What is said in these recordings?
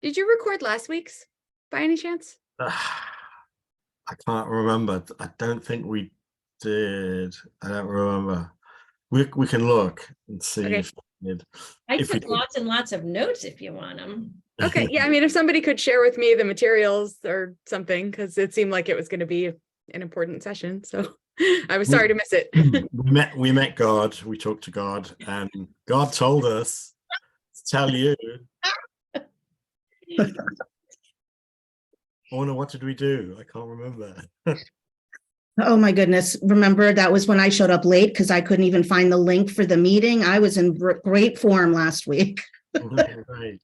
Did you record last week's by any chance? I can't remember. I don't think we did. I don't remember. We can look and see Okay. if we did. I If we took did. lots and lots of notes if you want them. Okay. Yeah. I mean, if somebody could share with me the materials or something, because it seemed like it was going to be an important session. So I was sorry to miss it. we met God. We talked to God, and God told us to tell you. Oh no, what did we do? I can't remember. Oh my goodness. Remember, that was when I showed up late because I couldn't even find the link for the meeting. I was in great form last week. Right.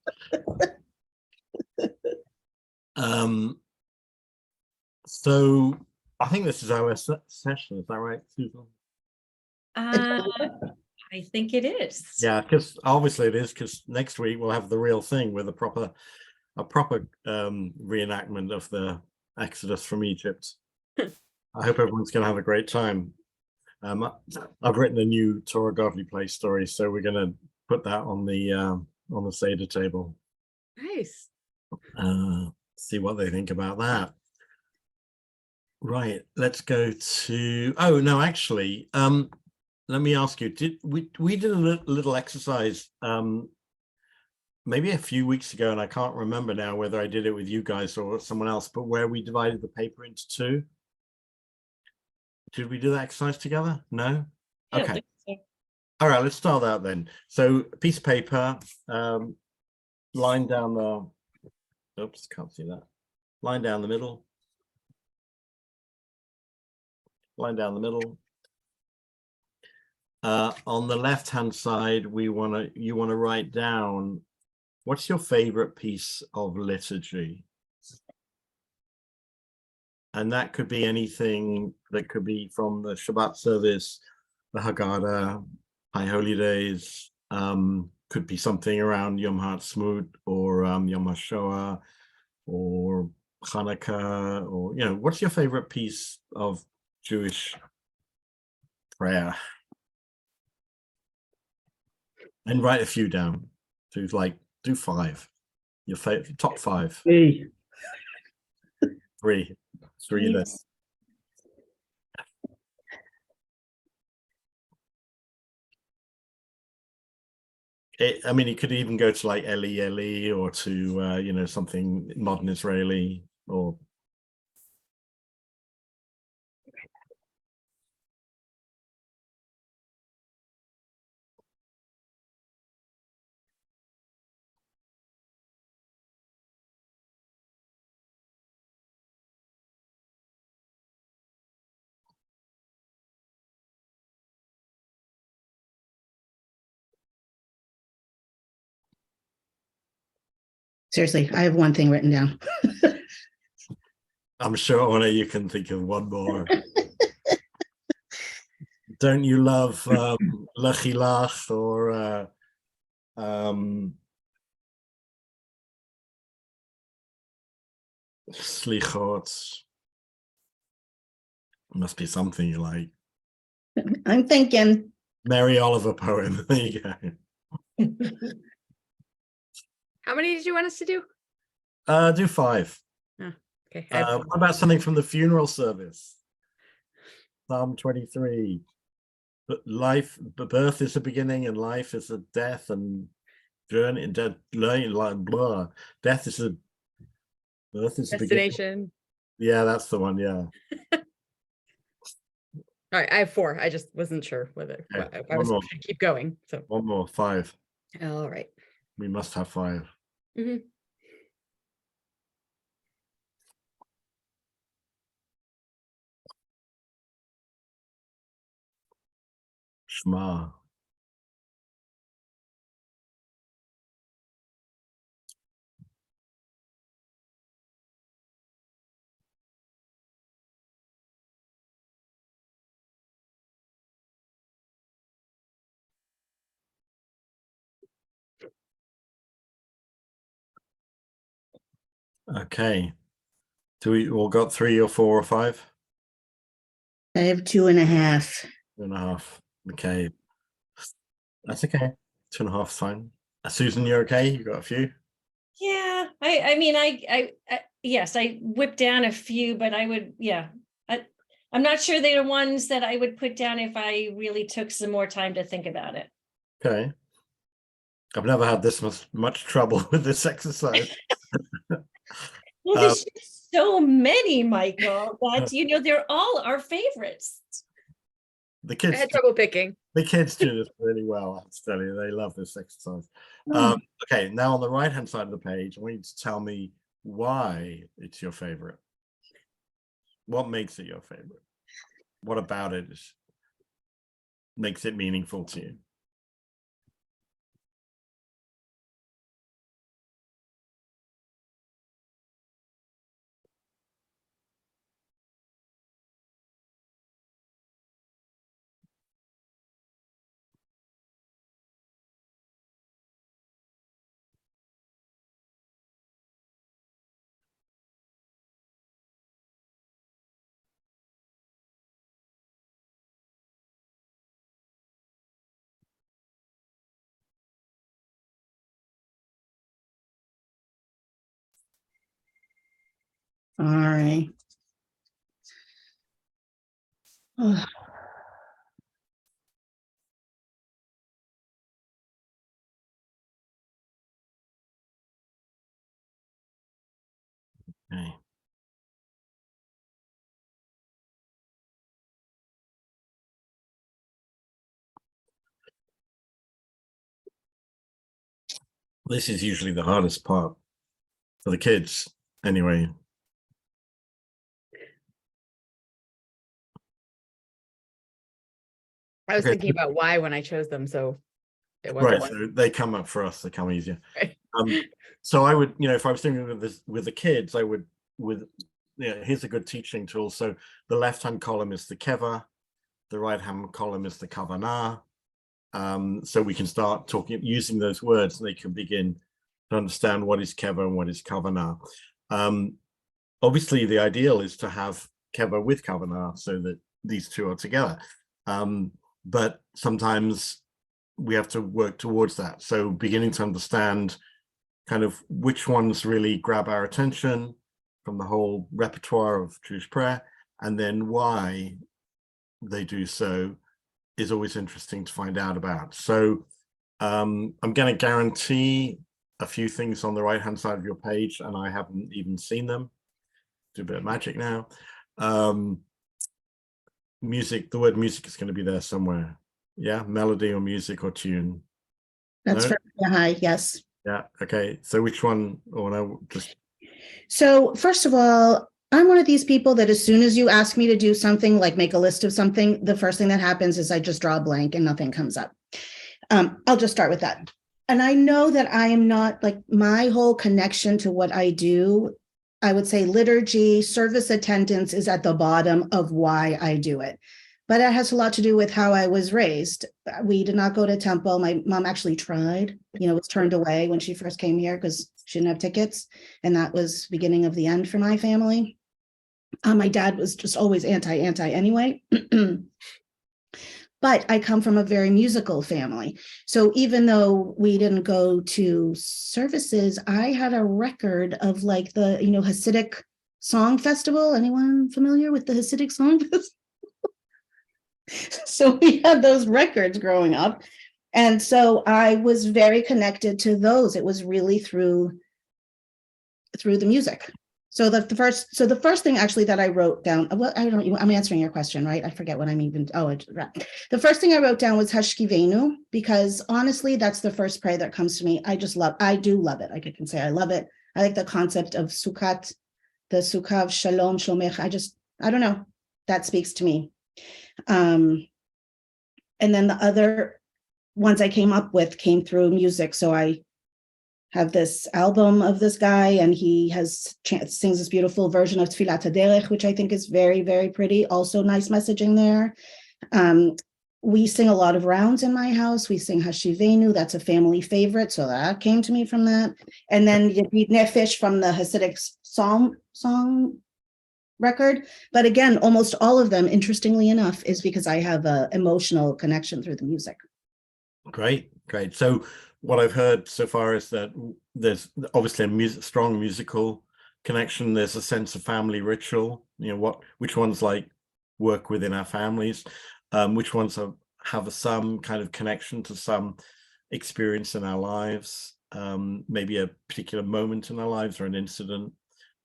So I think this is our session. Is that right, Susan? I think it is. Yeah, because obviously it is, because next week we'll have the real thing with a proper reenactment of the Exodus from Egypt. I hope everyone's going to have a great time. I've written a new Torah Godly Place story, so we're going to put that on the Seder table. Nice. See what they think about that. Right, let's go to. Oh no, actually, let me ask you. Did we did a little exercise maybe a few weeks ago, and I can't remember now whether I did it with you guys or someone else, but where we divided the paper into two. Did we do that exercise together? No? Okay. All right, let's start out then. So piece of paper, line down the, oops, can't see that. Line down the middle. Line down the middle. On the left-hand side, you want to write down, what's your favorite piece of liturgy? And that could be anything. That could be from the Shabbat service, the Haggadah, High Holy Days. Could be something around Yom HaTzmaut or Yom HaShoah or Hanukkah, or what's your favorite piece of Jewish prayer? And write a few down. Do 5. Your favorite top 5. Three. Then. I mean, it could even go to like Eli Eli, or to something modern Israeli, or Seriously, I have one thing written down. I'm sure Anna, you can think of one more. Don't you love Lechilach or Slichot? Must be something you like. I'm thinking. Mary Oliver poem. There you go. How many did you want us to do? Do 5. Oh, okay. What about something from the funeral service? Psalm 23. Birth is a beginning, and life is a death, and journey and death. Death is a birth is a Destination. Yeah, that's the one. Yeah. All right, I have 4. I just wasn't sure whether I was going to keep going. So one more. 5. All right. We must have 5. Mm-hmm. Shema. Okay. Do we all got 3 or 4 or 5? I have 2.5. 2.5. Okay. That's okay. 2.5 is fine. Susan, you're okay? You got a few? Yeah, I mean, yes, I whipped down a few, but I would, yeah. I'm not sure they are ones that I would put down if I really took some more time to think about it. Okay. I've never had this much trouble with this exercise. Well, there's just so many, Michael, that, you know, they're all our favorites. The I kids, had trouble picking. the kids do this really well. I have to tell you, they love this exercise. Okay, now on the right-hand side of the page, I want you to tell me why it's your favorite. What makes it your favorite? What about it makes it meaningful to you? All right. Oh, Okay. This is usually the hardest part for the kids, anyway. I was Okay. thinking about why when I chose them, so it Right, wasn't one. so they come up for us, they come easier. Right. So I would, if I was thinking with the kids, I would here's a good teaching tool. So the left-hand column is the keva, the right-hand column is the kavanah. So we can start using those words, and they can begin to understand what is keva and what is kavanah. Obviously, the ideal is to have keva with kavanah so that these two are together. But sometimes we have to work towards that. So beginning to understand kind of which ones really grab our attention from the whole repertoire of Jewish prayer, and then why they do so is always interesting to find out about. So I'm going to guarantee a few things on the right hand side of your page, and I haven't even seen them. Do a bit of magic now. Music, the word music is going to be there somewhere. Yeah, melody or music or tune. that's for high, yes. Yeah, okay. So which one? Or no, just So first of all, I'm one of these people that as soon as you ask me to do something, like make a list of something, the first thing that happens is I just draw a blank and nothing comes up. I'll just start with that. And I know that I am not, like, my whole connection to what I do, I would say liturgy, service attendance is at the bottom of why I do it. But it has a lot to do with how I was raised. We did not go to temple. My mom actually tried, was turned away when she first came here because she didn't have tickets. And that was beginning of the end for my family. My dad was just always anti anyway. But I come from a very musical family. So even though we didn't go to services, I had a record of like the, Hasidic Song Festival. Anyone familiar with the Hasidic Song Festival? So we had those records growing up. And so I was very connected to those. It was really through the music. So the first thing actually that I wrote down, well, I'm answering your question, right? I forget what I'm even, the first thing I wrote down was Hashkivenu, because honestly, that's the first prayer that comes to me. I do love it. I can say I love it. I like the concept of Sukkot, the Sukkah of Shalom, Shlomech. I don't know, that speaks to me. And then the other ones I came up with came through music. So I have this album of this guy, and he sings this beautiful version of Tfilat HaDerech, which I think is very, very pretty. Also nice messaging there. We sing a lot of rounds in my house. We sing Hashivenu. That's a family favorite. So that came to me from that. And then Yedid Nefesh from the Hasidic song record. But again, almost all of them, interestingly enough, is because I have an emotional connection through the music. great. So what I've heard so far is that there's obviously a strong musical connection. There's a sense of family ritual, which ones like work within our families, which ones have some kind of connection to some experience in our lives, maybe a particular moment in our lives or an incident.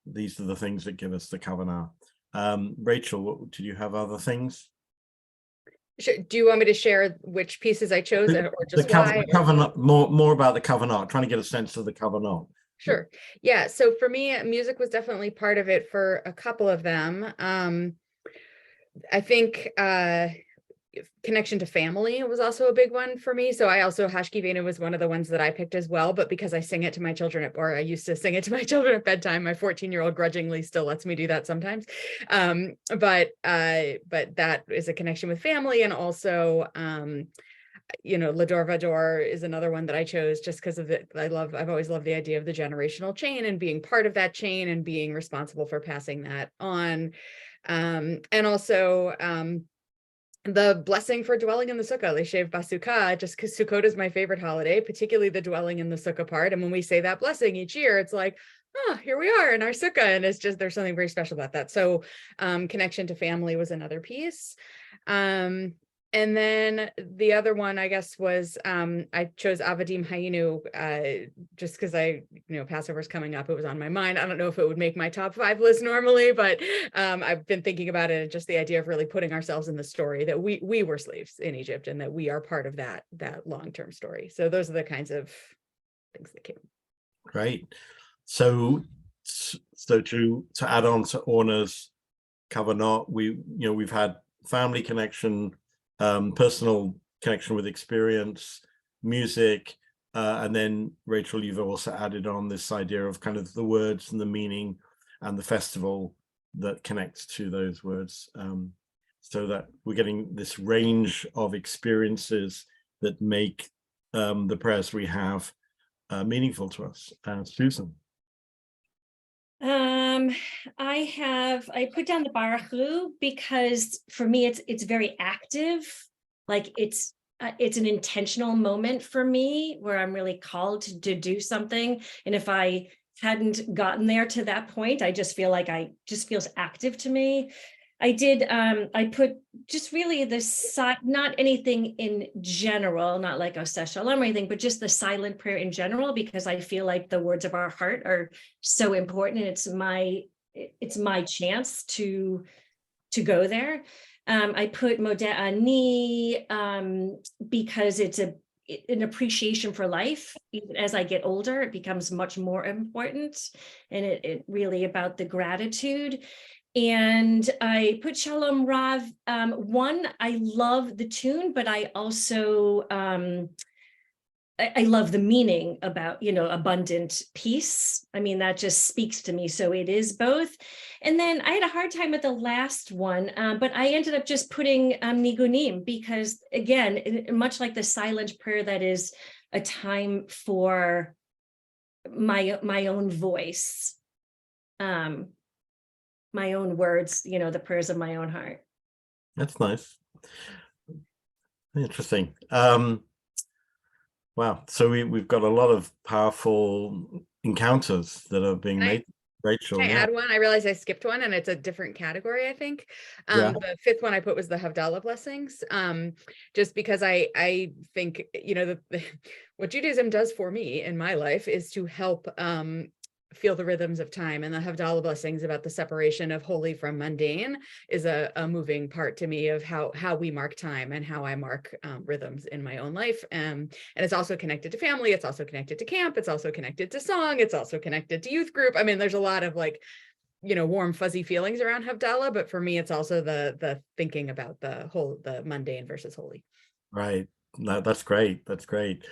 These are the things that give us the Kavanah. Rachel, do you have other things? Sure. Do you want me to share which pieces I chose or just why? The Kavanah, more about the Kavanah, trying to get a sense of the Kavanah. Sure. Yeah. So for me, music was definitely part of it for a couple of them. I think connection to family was also a big one for me. So I also, Hashkivena was one of the ones that I picked as well, but because I sing it to my children, or I used to sing it to my children at bedtime, my 14-year-old grudgingly still lets me do that sometimes. But that is a connection with family. And also, Lador Vador is another one that I chose just because of it. I've always loved the idea of the generational chain and being part of that chain and being responsible for passing that on. And also, the blessing for dwelling in the sukkah, Leshev Basukah, just because Sukkot is my favorite holiday, particularly the dwelling in the sukkah part. And when we say that blessing each year, it's like, oh, here we are in our sukkah. And it's just, there's something very special about that. So connection to family was another piece. And then the other one, I guess, was I chose Avadim Hayinu just because Passover's coming up. It was on my mind. I don't know if it would make my top 5 list normally, but I've been thinking about it and just the idea of really putting ourselves in the story that we were slaves in Egypt and that we are part of that long-term story. So those are the kinds of things that came. Great. So to add on to Orna's Kavanah, we've had family connection, personal connection with experience, music, and then Rachel, you've also added on this idea of kind of the words and the meaning and the festival that connects to those words, so that we're getting this range of experiences that make the prayers we have meaningful to us. Susan. I put down the Baruch Hu because for me it's very active, like it's an intentional moment for me where I'm really called to do something, and if I hadn't gotten there to that point, I just feel like feels active to me. I put just really not anything in general, not like Oseh Shalom or anything, but just the silent prayer in general, because I feel like the words of our heart are so important, and it's my chance to go there. I put Modeh Ani because it's an appreciation for life. Even as I get older, it becomes much more important, and it really about the gratitude. And I put Shalom Rav. One, I love the tune, but I also I love the meaning about abundant peace. I mean, that just speaks to me. So it is both. And then I had a hard time with the last one, but I ended up just putting Nigunim because, again, much like the silent prayer, that is a time for my own voice. My own words, the prayers of my own heart. That's nice. Interesting. Wow. So we've got a lot of powerful encounters that are being made. Rachel, can I add one? I realized I skipped one and it's a different category, I think. The 5th one I put was the Havdalah blessings. Just because I think, what Judaism does for me in my life is to help feel the rhythms of time, and the Havdalah blessings about the separation of holy from mundane is a moving part to me of how we mark time and how I mark rhythms in my own life. And it's also connected to family. It's also connected to camp. It's also connected to song. It's also connected to youth group. I mean, there's a lot of warm, fuzzy feelings around Havdalah, but for me, it's also the thinking about the mundane versus holy. Right. No, that's great. That's great.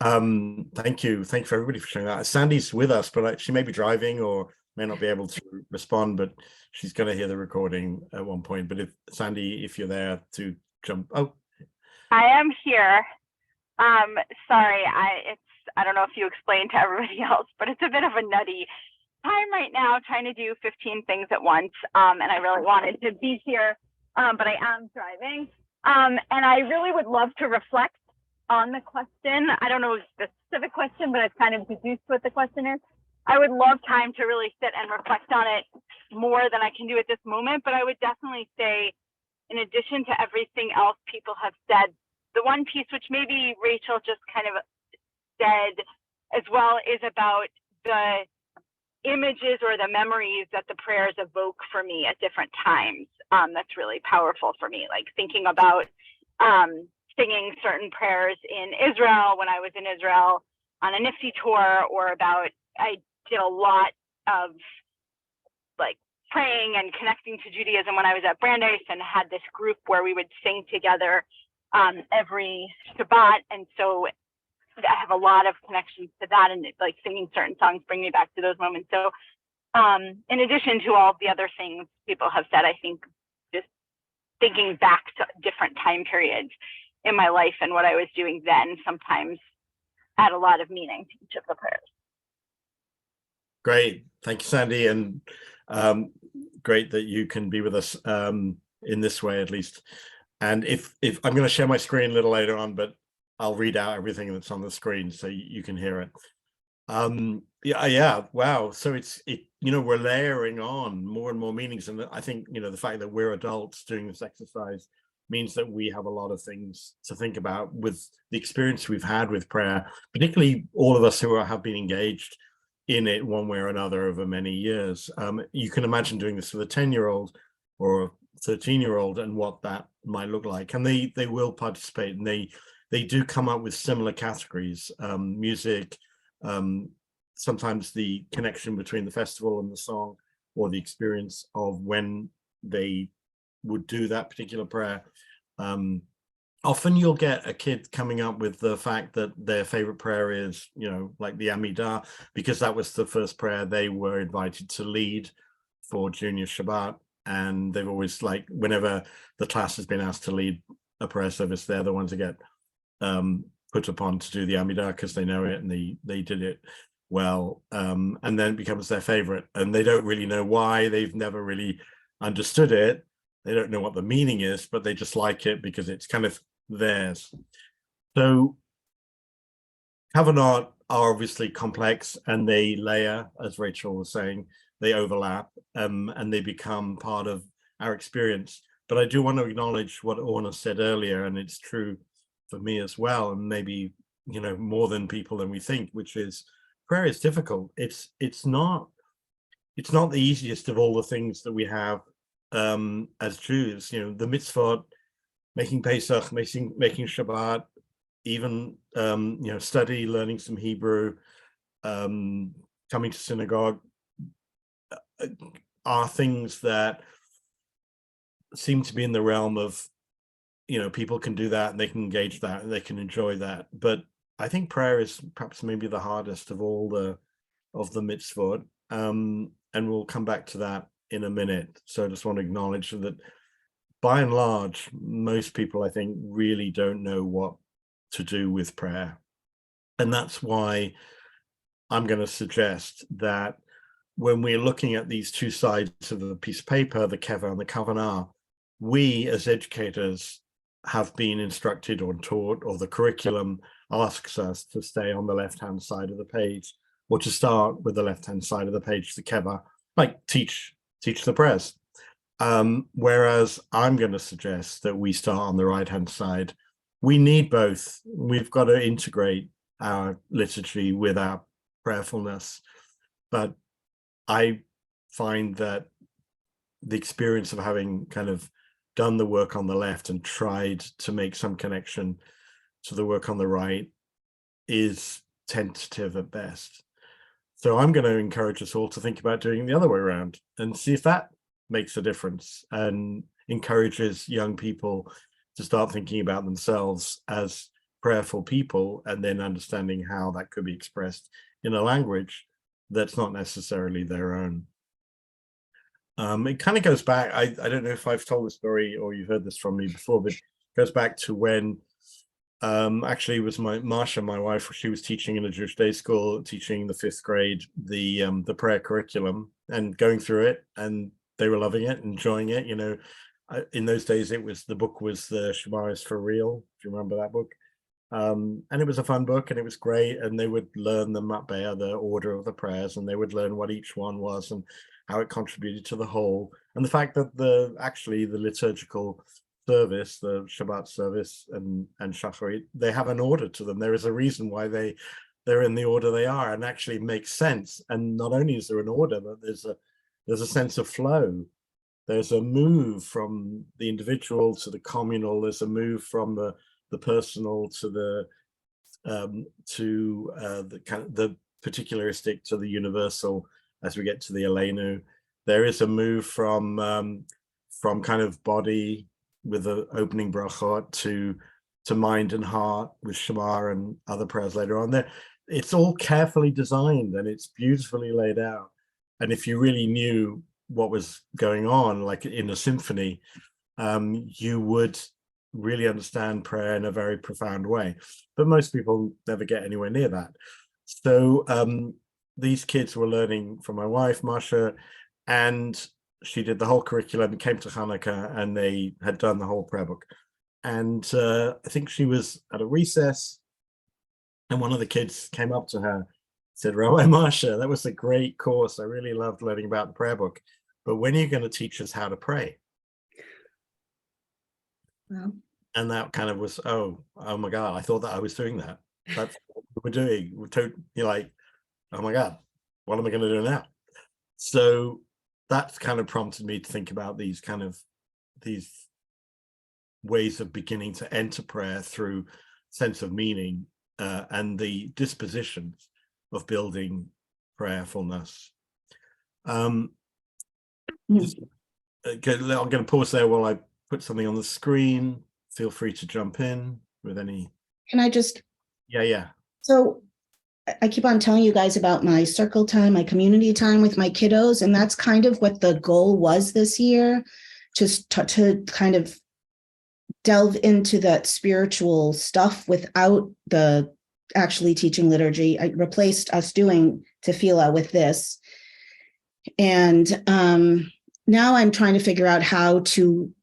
Thank you for everybody for sharing that. Sandy's with us, but she may be driving or may not be able to respond, but she's going to hear the recording at one point. But Sandy, if you're there to jump. Oh, I am here. Sorry, I don't know if you explained to everybody else, but it's a bit of a nutty time right now, trying to do 15 things at once. And I really wanted to be here, but I am driving. And I really would love to reflect on the question. I don't know the specific question, but I've kind of deduced what the question is. I would love time to really sit and reflect on it more than I can do at this moment, but I would definitely say, in addition to everything else people have said, the one piece which maybe Rachel just kind of said as well is about the images or the memories that the prayers evoke for me at different times. That's really powerful for me, like thinking about singing certain prayers in Israel when I was in Israel on a NIFTY tour, or about, I did a lot of like praying and connecting to Judaism when I was at Brandeis, and had this group where we would sing together every Shabbat. And so I have a lot of connections to that, and like singing certain songs bring me back to those moments. So in addition to all the other things people have said, I think just thinking back to different time periods in my life and what I was doing then sometimes add a lot of meaning to each of the prayers. Great. Thank you, Sandy. And great that you can be with us in this way, at least. And if I'm going to share my screen a little later on, but I'll read out everything that's on the screen so you can hear it. Yeah. Wow. So we're layering on more and more meanings. And I think, the fact that we're adults doing this exercise means that we have a lot of things to think about with the experience we've had with prayer, particularly all of us who have been engaged in it one way or another over many years. You can imagine doing this with a 10-year-old or a 13-year-old and what that might look like. And they will participate, and they do come up with similar categories, music, sometimes the connection between the festival and the song, or the experience of when they would do that particular prayer. Often you'll get a kid coming up with the fact that their favorite prayer is, like the Amidah, because that was the first prayer they were invited to lead for Junior Shabbat. And they've always, like, whenever the class has been asked to lead a prayer service, they're the ones that get put upon to do the Amidah because they know it and they did it well. And then it becomes their favorite, and they don't really know why. They've never really understood it. They don't know what the meaning is, but they just like it because it's kind of theirs. So MaTaRoT are obviously complex, and they layer, as Rachel was saying, they overlap, and they become part of our experience. But I do want to acknowledge what Orna said earlier, and it's true for me as well, and maybe more than people than we think, which is prayer is difficult. It's not the easiest of all the things that we have as Jews. The mitzvot, making Pesach, making Shabbat, even study, learning some Hebrew, coming to synagogue, are things that seem to be in the realm of, people can do that and they can engage that and they can enjoy that. But I think prayer is perhaps maybe the hardest of all the mitzvot, and we'll come back to that in a minute. So I just want to acknowledge that by and large, most people, I think, really don't know what to do with prayer. And that's why I'm going to suggest that when we're looking at these two sides of the piece of paper, the keva and the kavanah, we as educators have been instructed or taught, or the curriculum asks us to stay on the left-hand side of the page, or to start with the left-hand side of the page, the keva, like teach the prayers. Whereas I'm going to suggest that we start on the right-hand side. We need both. We've got to integrate our liturgy with our prayerfulness. But I find that the experience of having kind of done the work on the left and tried to make some connection to the work on the right is tentative at best. So I'm going to encourage us all to think about doing it the other way around and see if that makes a difference, and encourages young people to start thinking about themselves as prayerful people, and then understanding how that could be expressed in a language that's not necessarily their own. It kind of goes back, I don't know if I've told the story or you've heard this from me before, but it goes back to when actually it was Marsha, my wife, she was teaching in a Jewish day school, teaching the 5th grade, the prayer curriculum, and going through it, and they were loving it, enjoying it. In those days, the book was the Shire for Real. Do you remember that book? And it was a fun book and it was great. And they would learn the matbea, the order of the prayers, and they would learn what each one was and how it contributed to the whole. And the fact that the liturgical service, the Shabbat service and Shacharit, they have an order to them. There is a reason why they're in the order they are, and actually makes sense. And not only is there an order, but there's a sense of flow. There's a move from the individual to the communal. There's a move from the personal to the kind of the particularistic to the universal. As we get to the Aleinu, there is a move from kind of body with the opening brachot to mind and heart with Shema and other prayers later on. There, it's all carefully designed and it's beautifully laid out. And if you really knew what was going on, like in a symphony, you would really understand prayer in a very profound way. But most people never get anywhere near that. So these kids were learning from my wife, Masha, and she did the whole curriculum, came to Hanukkah, and they had done the whole prayer book. And I think she was at a recess, and one of the kids came up to her, said, "Rabbi Masha, that was a great course. I really loved learning about the prayer book. But when are you going to teach us how to pray?" Well, And that kind of was, oh my God, I thought that I was doing that. That's what we're doing. You're like, oh my God, what am I going to do now? So that kind of prompted me to think about these ways of beginning to enter prayer through sense of meaning and the dispositions of building prayerfulness. I'm going to pause there while I put something on the screen. Feel free to jump in with any. Can I just? Yeah. So I keep on telling you guys about my circle time, my community time with my kiddos. And that's kind of what the goal was this year, just to kind of delve into that spiritual stuff without the actually teaching liturgy. I replaced us doing tefillah with this. And now I'm trying to figure out how to,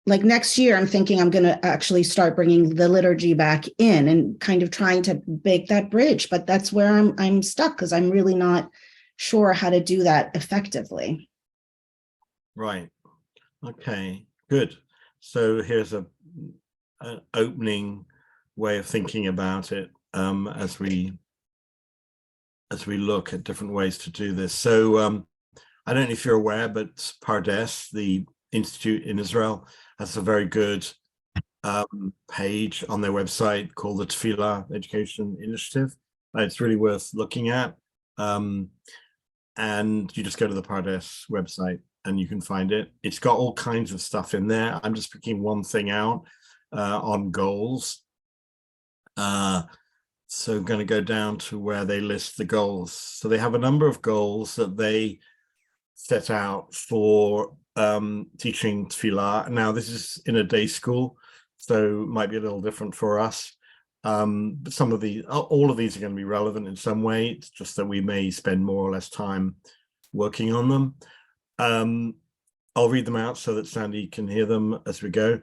like next year, I'm thinking I'm going to actually start bringing the liturgy back in and kind of trying to make that bridge. But that's where I'm stuck because I'm really not sure how to do that effectively. Right. Okay, good. So here's an opening way of thinking about it as we look at different ways to do this. So I don't know if you're aware, but Pardes, the institute in Israel, has a very good page on their website called the Tefillah Education Initiative. It's really worth looking at. And you just go to the Pardes website and you can find it. It's got all kinds of stuff in there. I'm just picking one thing out on goals. So I'm going to go down to where they list the goals. So they have a number of goals that they set out for teaching tefillah. Now, this is in a day school, so it might be a little different for us. But all of these are going to be relevant in some way. It's just that we may spend more or less time working on them. I'll read them out so that Sandy can hear them as we go.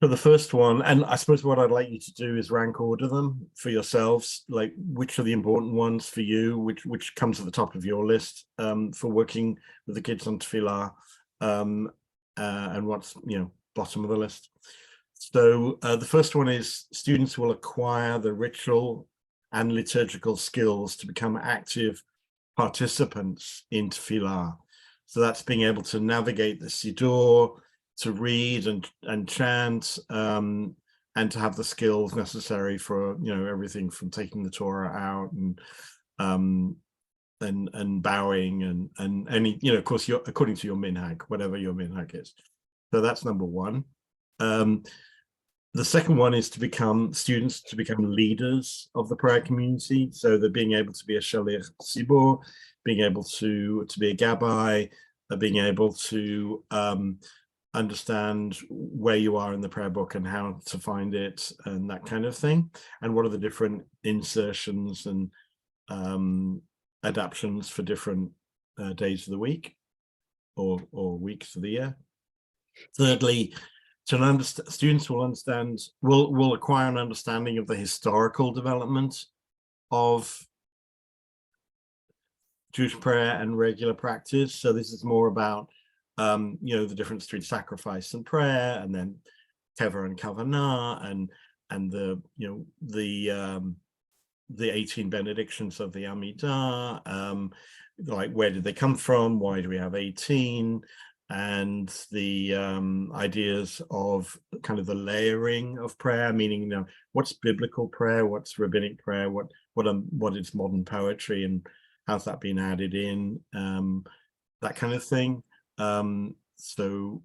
So the first one, and I suppose what I'd like you to do is rank order them for yourselves, like which are the important ones for you, which comes at the top of your list for working with the kids on tefillah, and what's bottom of the list. So the first one is students will acquire the ritual and liturgical skills to become active participants in tefillah. So that's being able to navigate the siddur, to read and chant, and to have the skills necessary for everything from taking the Torah out and bowing and any of course according to your minhag, whatever your minhag is. So that's number one. The second one is students to become leaders of the prayer community. So they're being able to be a shaliach tzibur, being able to be a gabbai, being able to understand where you are in the prayer book and how to find it and that kind of thing, and what are the different insertions and adaptions for different days of the week or weeks of the year. Thirdly, students will acquire an understanding of the historical development of Jewish prayer and regular practice. So this is more about the difference between sacrifice and prayer, and then kever and kavanah, and the 18 benedictions of the Amidah, like where did they come from, why do we have 18, and the ideas of kind of the layering of prayer, meaning what's biblical prayer, what's rabbinic prayer, what is modern poetry, and how's that been added in, that kind of thing. So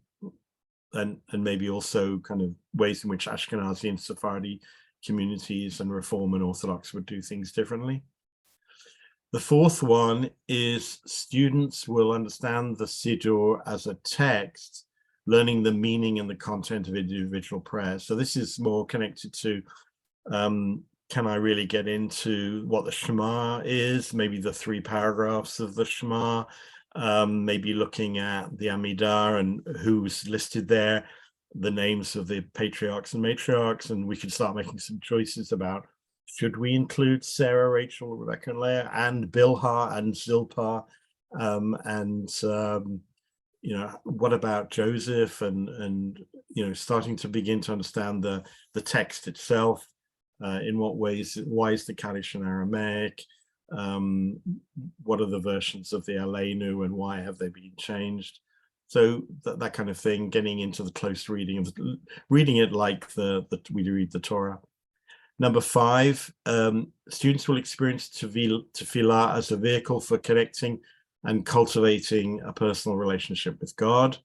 and maybe also kind of ways in which Ashkenazi and Sephardi communities and Reform and Orthodox would do things differently. The fourth one is students will understand the Siddur as a text, learning the meaning and the content of individual prayers. So this is more connected to, can I really get into what the Shema is, maybe the 3 paragraphs of the Shema, maybe looking at the Amidah and who's listed there, the names of the patriarchs and matriarchs, and we could start making some choices about, should we include Sarah, Rachel, Rebecca, and Leah, and Bilhah and Zilpah, what about Joseph, and starting to begin to understand the text itself, in what ways, why is the Kaddish in Aramaic, what are the versions of the Aleinu and why have they been changed? So that kind of thing, getting into the close reading of reading it like we read the Torah. Number 5, students will experience tefillah as a vehicle for connecting and cultivating a personal relationship with God.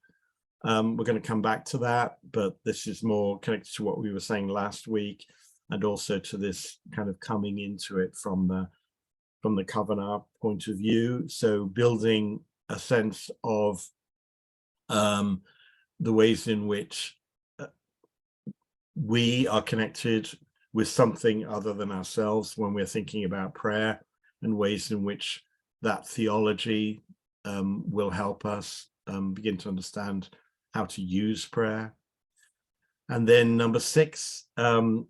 We're going to come back to that, but this is more connected to what we were saying last week, and also to this kind of coming into it from the Kavanah point of view. So building a sense of the ways in which we are connected with something other than ourselves when we're thinking about prayer, and ways in which that theology will help us begin to understand how to use prayer. And then number 6,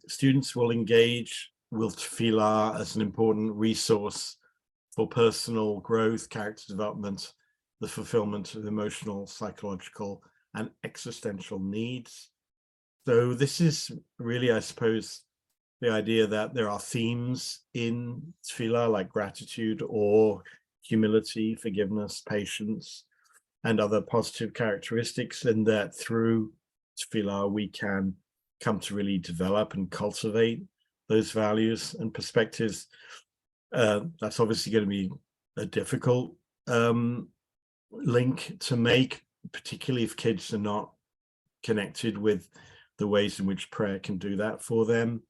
students will engage with tefillah as an important resource for personal growth, character development, the fulfillment of emotional, psychological, and existential needs. So this is really, I suppose, the idea that there are themes in tefillah like gratitude, awe, humility, forgiveness, patience, and other positive characteristics, and that through tefillah we can come to really develop and cultivate those values and perspectives. That's obviously going to be a difficult link to make, particularly if kids are not connected with the ways in which prayer can do that for them.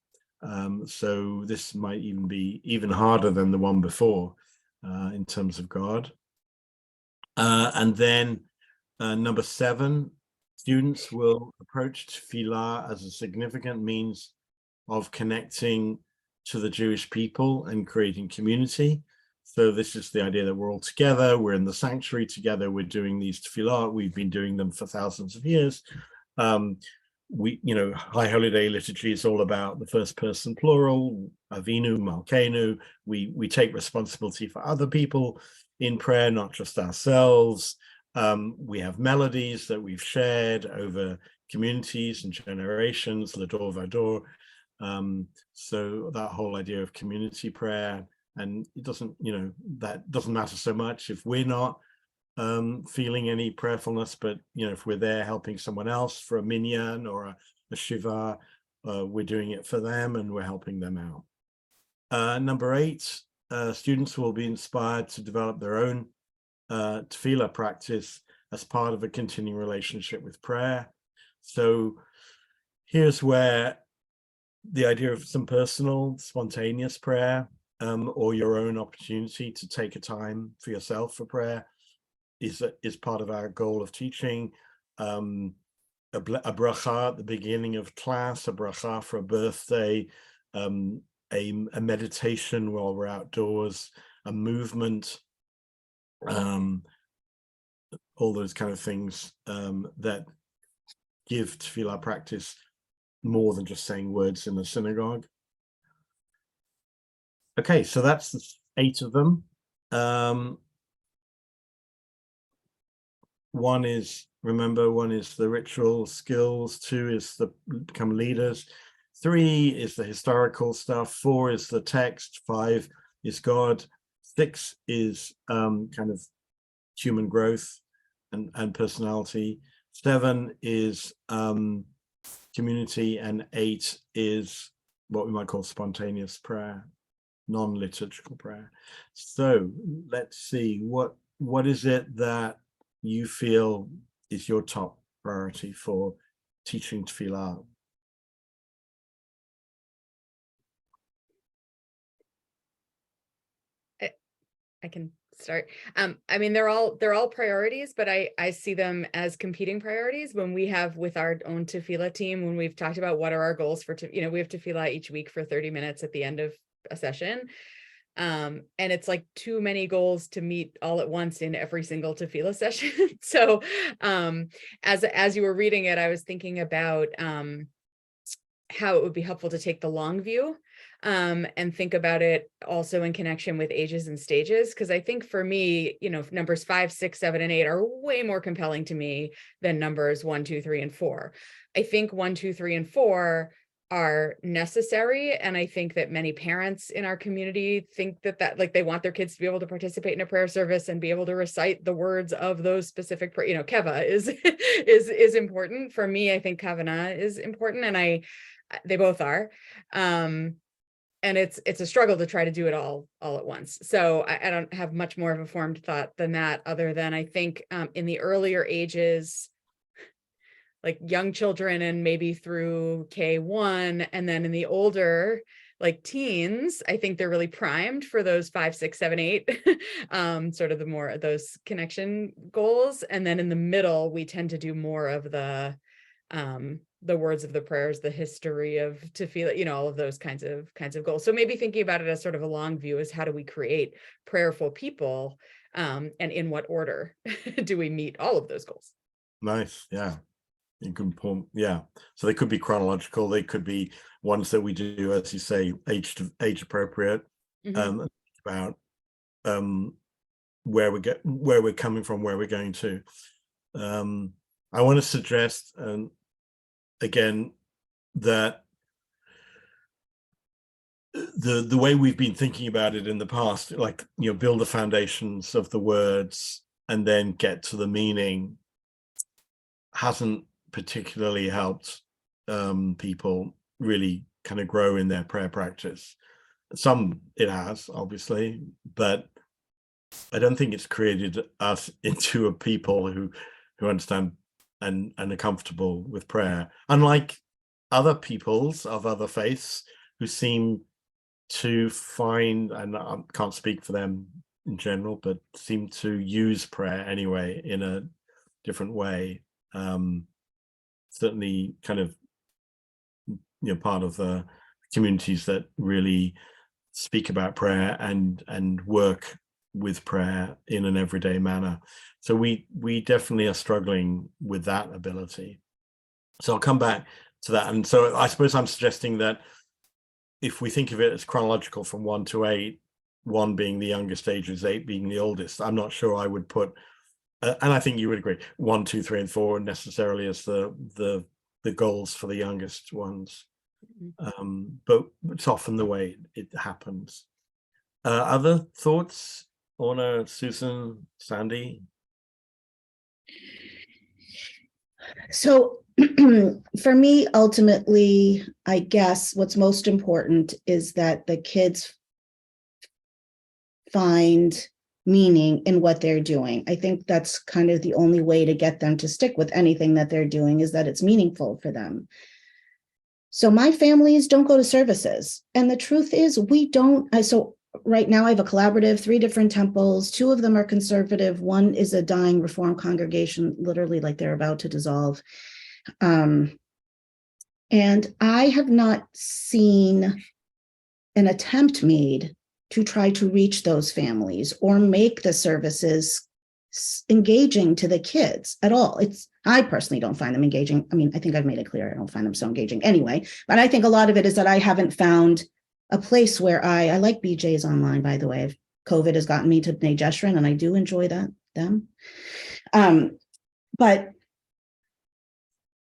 So this might even be even harder than the one before in terms of God. And then number 7, students will approach tefillah as a significant means of connecting to the Jewish people and creating community. So this is the idea that we're all together, we're in the sanctuary together, we're doing these tefillah, we've been doing them for thousands of years. High Holy Day liturgy is all about the first person plural, Avinu, Malkeinu. We take responsibility for other people in prayer, not just ourselves. We have melodies that we've shared over communities and generations, Lador Vador. So that whole idea of community prayer, and it doesn't, that doesn't matter so much if we're not feeling any prayerfulness, but if we're there helping someone else for a minyan or a shiva, we're doing it for them and we're helping them out. Number 8, students will be inspired to develop their own tefillah practice as part of a continuing relationship with prayer. So here's where the idea of some personal, spontaneous prayer, or your own opportunity to take a time for yourself for prayer is part of our goal of teaching. A bracha at the beginning of class, a bracha for a birthday, a meditation while we're outdoors, a movement, all those kind of things that give tefillah practice more than just saying words in the synagogue. Okay, so that's the 8 of them. One is the ritual skills, 2 is the become leaders, 3 is the historical stuff, 4 is the text, 5 is God, 6 is kind of human growth and personality, 7 is community, and 8 is what we might call spontaneous prayer, non-liturgical prayer. So let's see, what is it that you feel is your top priority for teaching tefillah? I can start. I mean, they're all priorities, but I see them as competing priorities when we have with our own tefillah team, when we've talked about what are our goals for, we have tefillah each week for 30 minutes at the end of a session. And it's like too many goals to meet all at once in every single tefillah session. So as you were reading it, I was thinking about how it would be helpful to take the long view and think about it also in connection with ages and stages. Because I think for me, numbers 5, 6, 7, and 8 are way more compelling to me than numbers 1, 2, 3, and 4. I think 1, 2, 3, and 4 are necessary. And I think that many parents in our community think that like they want their kids to be able to participate in a prayer service and be able to recite the words of those specific, keva is important. For me, I think kavanah is important, and they both are. And it's a struggle to try to do it all at once. So I don't have much more of a formed thought than that, other than I think in the earlier ages, like young children and maybe through K1, and then in the older, like teens, I think they're really primed for those 5, 6, 7, 8, sort of the more those connection goals. And then in the middle, we tend to do more of the words of the prayers, the history of tefillah, all of those kinds of goals. So maybe thinking about it as sort of a long view is how do we create prayerful people, and in what order do we meet all of those goals? Nice, yeah. You can point, yeah. So they could be chronological. They could be ones that we do, as you say, age appropriate. Mm-hmm. About where we're coming from, where we're going to. I want to suggest, again, that the way we've been thinking about it in the past, like build the foundations of the words and then get to the meaning, hasn't particularly helped people really kind of grow in their prayer practice. Some it has, obviously, but I don't think it's created us into a people who understand and are comfortable with prayer, unlike other peoples of other faiths who seem to find, and I can't speak for them in general, but seem to use prayer anyway in a different way. Certainly kind of part of the communities that really speak about prayer and work with prayer in an everyday manner. So we definitely are struggling with that ability. So I'll come back to that. And so I suppose I'm suggesting that if we think of it as chronological from 1 to 8, 1 being the youngest ages, 8 being the oldest, I'm not sure I would put and I think you would agree 1, 2, 3, and 4 necessarily as the goals for the youngest ones. But it's often the way it happens. Other thoughts, Orna, Susan, Sandy? So for me, ultimately, I guess what's most important is that the kids find meaning in what they're doing. I think that's kind of the only way to get them to stick with anything that they're doing, is that it's meaningful for them. So my families don't go to services. And the truth is we don't. So right now I have a collaborative, 3 different temples. 2 of them are conservative. 1 is a dying Reform congregation, literally like they're about to dissolve. And I have not seen an attempt made to try to reach those families or make the services engaging to the kids at all. I personally don't find them engaging. I mean, I think I've made it clear I don't find them so engaging anyway, but I think a lot of it is that I haven't found a place where I like BJ's online, by the way. COVID has gotten me to B'nai Jeshurun, and I do enjoy them. But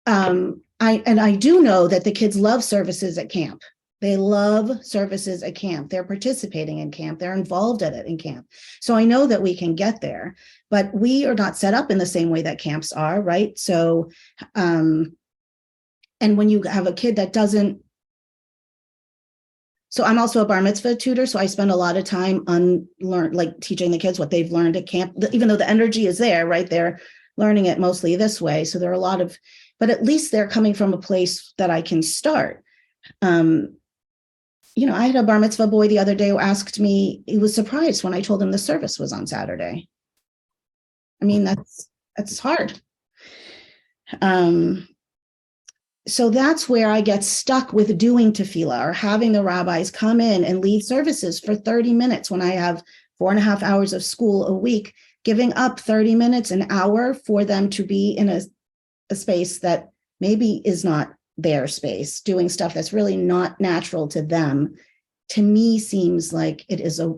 I do know that the kids love services at camp. They love services at camp. They're participating in camp. They're involved at it in camp. So I know that we can get there, but we are not set up in the same way that camps are, right? So, and when you have a kid that doesn't, so I'm also a bar mitzvah tutor, so I spend a lot of time like teaching the kids what they've learned at camp, even though the energy is there, right? They're learning it mostly this way. So there are a lot of, but at least they're coming from a place that I can start. You know, I had a bar mitzvah boy the other day who asked me, he was surprised when I told him the service was on Saturday. I mean, that's hard. So that's where I get stuck with doing tefillah or having the rabbis come in and lead services for 30 minutes when I have 4.5 hours of school a week, giving up 30 minutes, an hour for them to be in a space that maybe is not their space, doing stuff that's really not natural to them, to me seems like it is a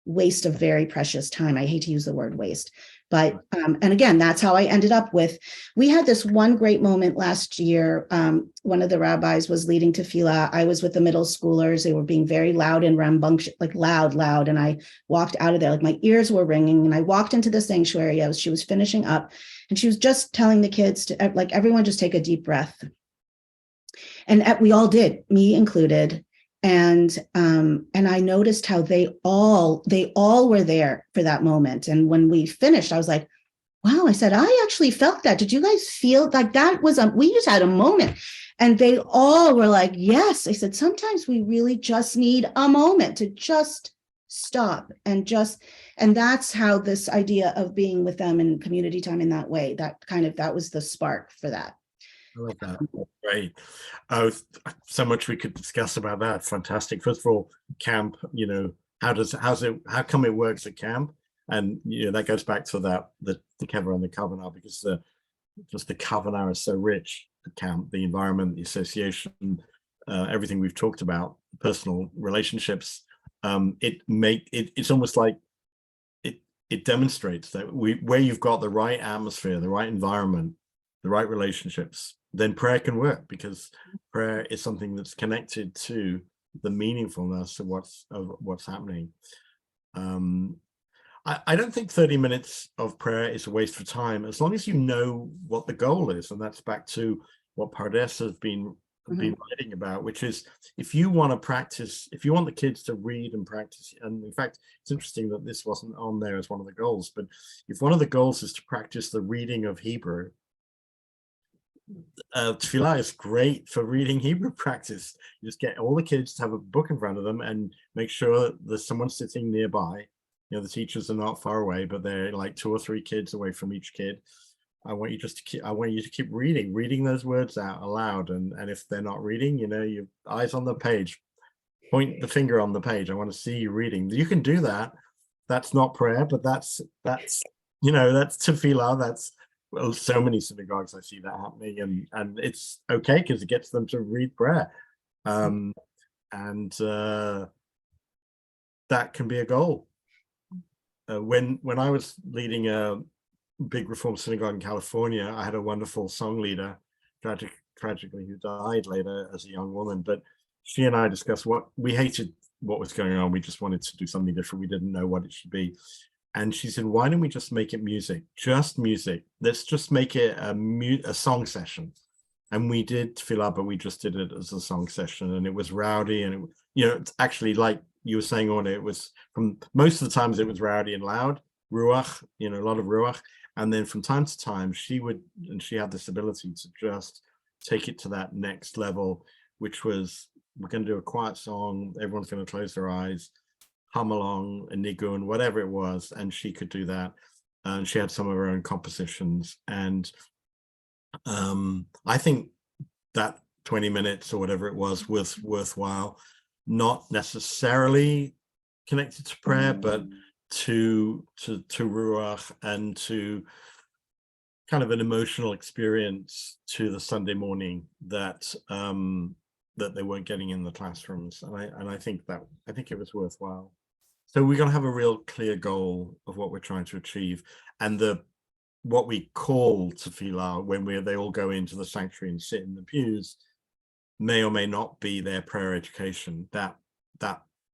waste of very precious time. I hate to use the word waste, but, and again, that's how I ended up with, we had this one great moment last year. One of the rabbis was leading tefillah. I was with the middle schoolers. They were being very loud and rambunctious, like loud. And I walked out of there, like my ears were ringing, and I walked into the sanctuary. She was finishing up, and she was just telling the kids to, like, everyone just take a deep breath. And we all did, me included. And I noticed how they all were there for that moment. And when we finished, I was like, wow, I said, I actually felt that. Did you guys feel like that was we just had a moment? And they all were like, yes. I said, sometimes we really just need a moment to just stop and that's how this idea of being with them in community time in that way, that was the spark for that. I love that. Great. Oh, so much we could discuss about that. Fantastic. First of all, camp, you know, how come it works at camp? And, you know, that goes back to the Kever and the Kavanah, because just the Kavanah is so rich at camp, the environment, the association, everything we've talked about, personal relationships. It's almost like it demonstrates that where you've got the right atmosphere, the right environment, the right relationships, then prayer can work, because prayer is something that's connected to the meaningfulness of what's happening. I don't think 30 minutes of prayer is a waste of time, as long as you know what the goal is. And that's back to what Pardes has been writing about, which is, if you want to practice, if you want the kids to read and practice, and in fact, it's interesting that this wasn't on there as one of the goals, but if one of the goals is to practice the reading of Hebrew, tefillah is great for reading Hebrew practice. You just get all the kids to have a book in front of them and make sure there's someone sitting nearby. You know, the teachers are not far away, but they're like 2 or 3 kids away from each kid. I want you to keep reading those words out aloud. And if they're not reading, you know, your eyes on the page, point the finger on the page. I want to see you reading. You can do that. That's not prayer, but that's you know, that's tefillah. That's, well, so many synagogues I see that happening, and it's okay because it gets them to read prayer, and that can be a goal. When I was leading a big Reform synagogue in California, I had a wonderful song leader, tragically who died later as a young woman, but she and I discussed we hated what was going on. We just wanted to do something different. We didn't know what it should be. And she said, why don't we just make it music? Just music. Let's just make it a song session. And we did tefillah, but we just did it as a song session. And it was rowdy. And, you know, it's actually, like you were saying, on it was, from most of the times it was rowdy and loud, ruach, you know, a lot of ruach. And then from time to time, she had this ability to just take it to that next level, which was, we're going to do a quiet song. Everyone's going to close their eyes, hum along, a nigun, whatever it was, and she could do that. And she had some of her own compositions. And I think that 20 minutes or whatever it was worthwhile, not necessarily connected to prayer, but to ruach, and to kind of an emotional experience to the Sunday morning that that they weren't getting in the classrooms, and I think it was worthwhile. So we're going to have a real clear goal of what we're trying to achieve, and what we call tefillah when they all go into the sanctuary and sit in the pews may or may not be their prayer education. That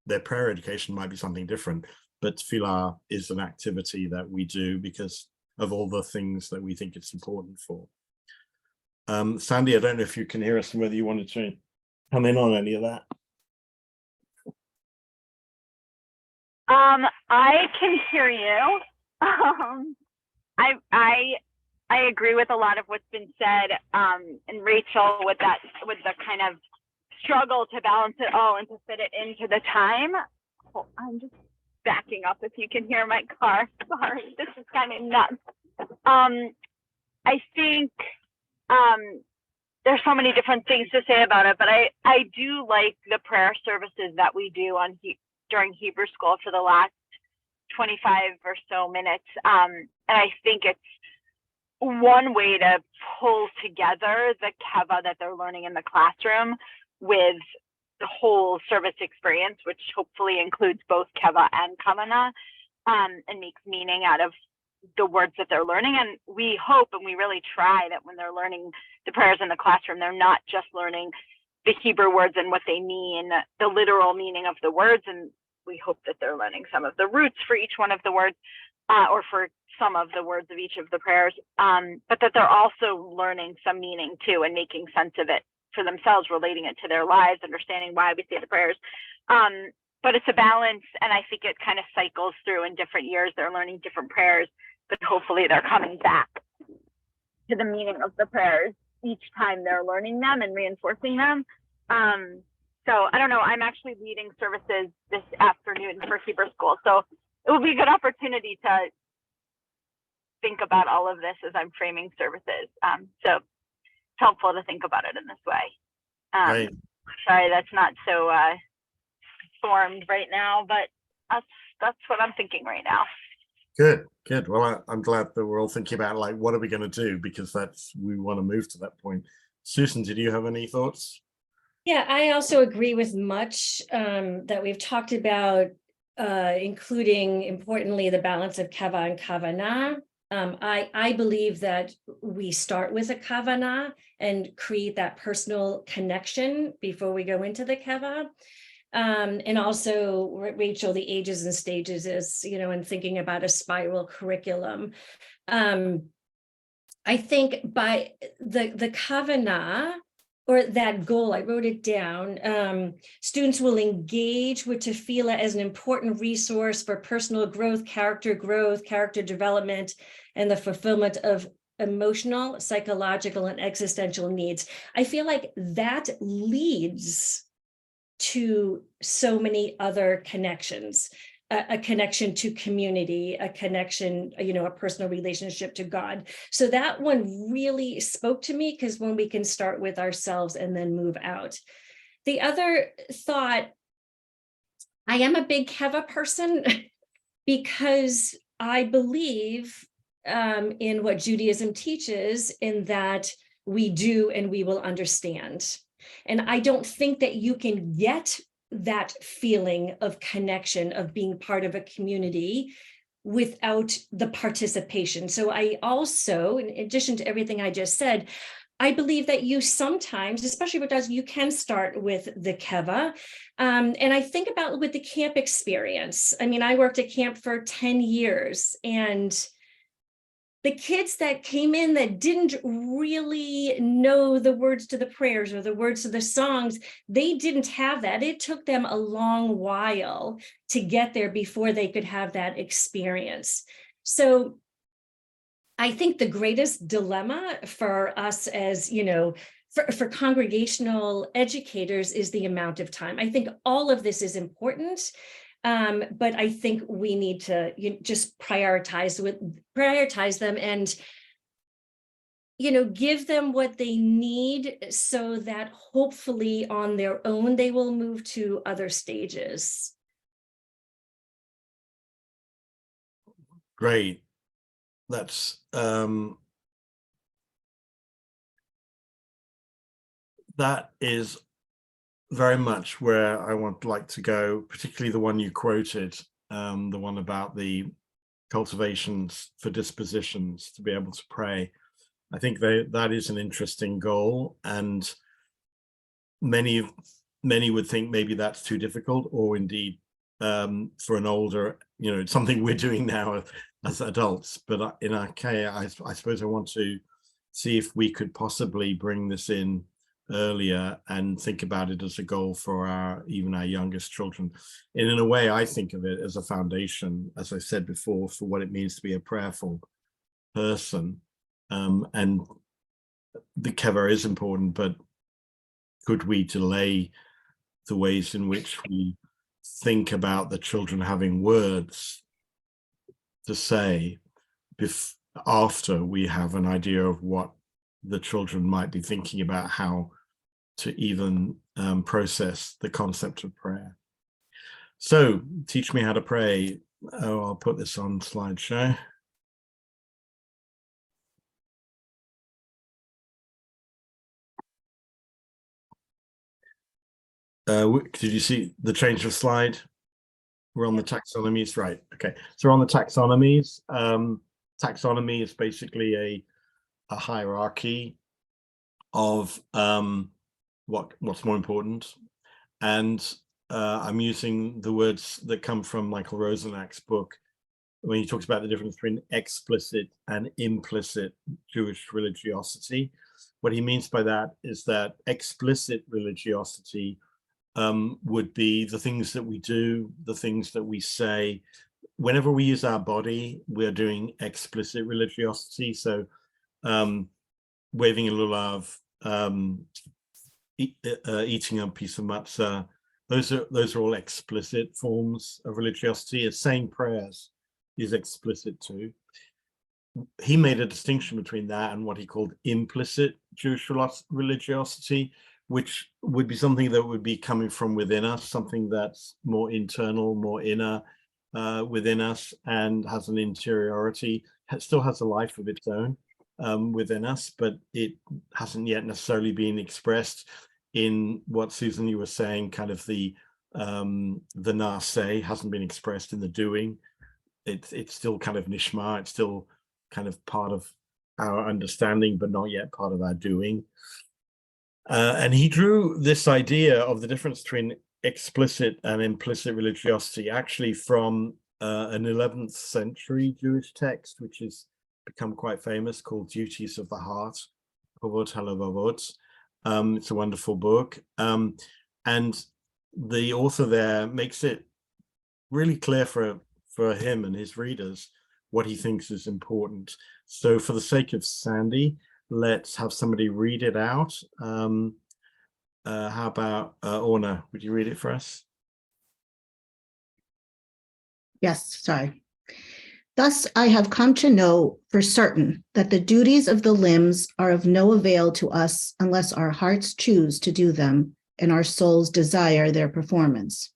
their prayer education might be something different, but tefillah is an activity that we do because of all the things that we think it's important for. Sandy, I don't know if you can hear us and whether you wanted to come in on any of that. I can hear you. I agree with a lot of what's been said, and Rachel with the kind of struggle to balance it all and to fit it into the time. Oh, I'm just backing up if you can hear my car. Sorry, this is kind of nuts. I think there's so many different things to say about it, but I do like the prayer services that we do during Hebrew school for the last 25 or so minutes. And I think it's one way to pull together the keva that they're learning in the classroom with the whole service experience, which hopefully includes both keva and kavanah, and makes meaning out of the words that they're learning. And we hope, and we really try, that when they're learning the prayers in the classroom, they're not just learning the Hebrew words and what they mean, the literal meaning of the words. And we hope that they're learning some of the roots for each one of the words, or for some of the words of each of the prayers, but that they're also learning some meaning too and making sense of it for themselves, relating it to their lives, understanding why we say the prayers. But it's a balance, and I think it kind of cycles through in different years. They're learning different prayers, but hopefully they're coming back to the meaning of the prayers each time they're learning them and reinforcing them. So I don't know, I'm actually leading services this afternoon for Hebrew school. So it will be a good opportunity to think about all of this as I'm framing services. So it's helpful to think about it in this way. Right. Sorry, that's not so formed right now, but that's what I'm thinking right now. Good. Well, I'm glad that we're all thinking about, like, what are we going to do, because we want to move to that point. Susan, did you have any thoughts? Yeah, I also agree with much that we've talked about, including, importantly, the balance of keva and kavanah. I believe that we start with a kavanah and create that personal connection before we go into the keva. And also, Rachel, the ages and stages is, and thinking about a spiral curriculum. I think by the kavanah, or that goal, I wrote it down, students will engage with tefillah as an important resource for personal growth, character development, and the fulfillment of emotional, psychological, and existential needs. I feel like that leads to so many other connections, a connection to community, a connection, a personal relationship to God. So that one really spoke to me, because when we can start with ourselves and then move out. The other thought, I am a big keva person because I believe in what Judaism teaches, in that we do and we will understand. And I don't think that you can get that feeling of connection, of being part of a community, without the participation. So I also, in addition to everything I just said, I believe that you sometimes, especially with us, you can start with the keva. And I think about with the camp experience. I mean, I worked at camp for 10 years, and the kids that came in that didn't really know the words to the prayers or the words to the songs, they didn't have that. It took them a long while to get there before they could have that experience. So I think the greatest dilemma for us as, for congregational educators is the amount of time. I think all of this is important. But I think we need to just prioritize them and, give them what they need, so that hopefully on their own, they will move to other stages. Great. That's that is very much where I like to go, particularly the one you quoted, the one about the cultivations for dispositions to be able to pray. I think that is an interesting goal, and many would think maybe that's too difficult, or indeed for an older, it's something we're doing now as adults. But in our case, I suppose I want to see if we could possibly bring this in earlier and think about it as a goal for even our youngest children. And in a way, I think of it as a foundation, as I said before, for what it means to be a prayerful person. And the kever is important, but could we delay the ways in which we think about the children having words to say after we have an idea of what the children might be thinking about, how to even process the concept of prayer. So teach me how to pray. Oh, I'll put this on slideshow. Did you see the change of slide? We're on the taxonomies, right? Okay, so we're on the taxonomies. Taxonomy is basically a hierarchy of what's more important, and I'm using the words that come from Michael Rosenach's book when he talks about the difference between explicit and implicit Jewish religiosity. What he means by that is that explicit religiosity would be the things that we do, the things that we say. Whenever we use our body, we're doing explicit religiosity. So waving a lulav, eating a piece of matzah, those are all explicit forms of religiosity. As saying prayers is explicit too. He made a distinction between that and what he called implicit Jewish religiosity, which would be something that would be coming from within us, something that's more internal, more inner within us, and has an interiority. It still has a life of its own within us, but it hasn't yet necessarily been expressed in what, Susan, you were saying, kind of the nase hasn't been expressed in the doing. It's still kind of nishma, it's still kind of part of our understanding, but not yet part of our doing. And he drew this idea of the difference between explicit and implicit religiosity actually from an 11th century Jewish text, which has become quite famous, called Duties of the Heart, Chovot HaLevavot. It's a wonderful book. And the author there makes it really clear for him and his readers what he thinks is important. So for the sake of Sandy, let's have somebody read it out. How about Orna? Would you read it for us? Yes, sorry. Thus, I have come to know for certain that the duties of the limbs are of no avail to us unless our hearts choose to do them and our souls desire their performance.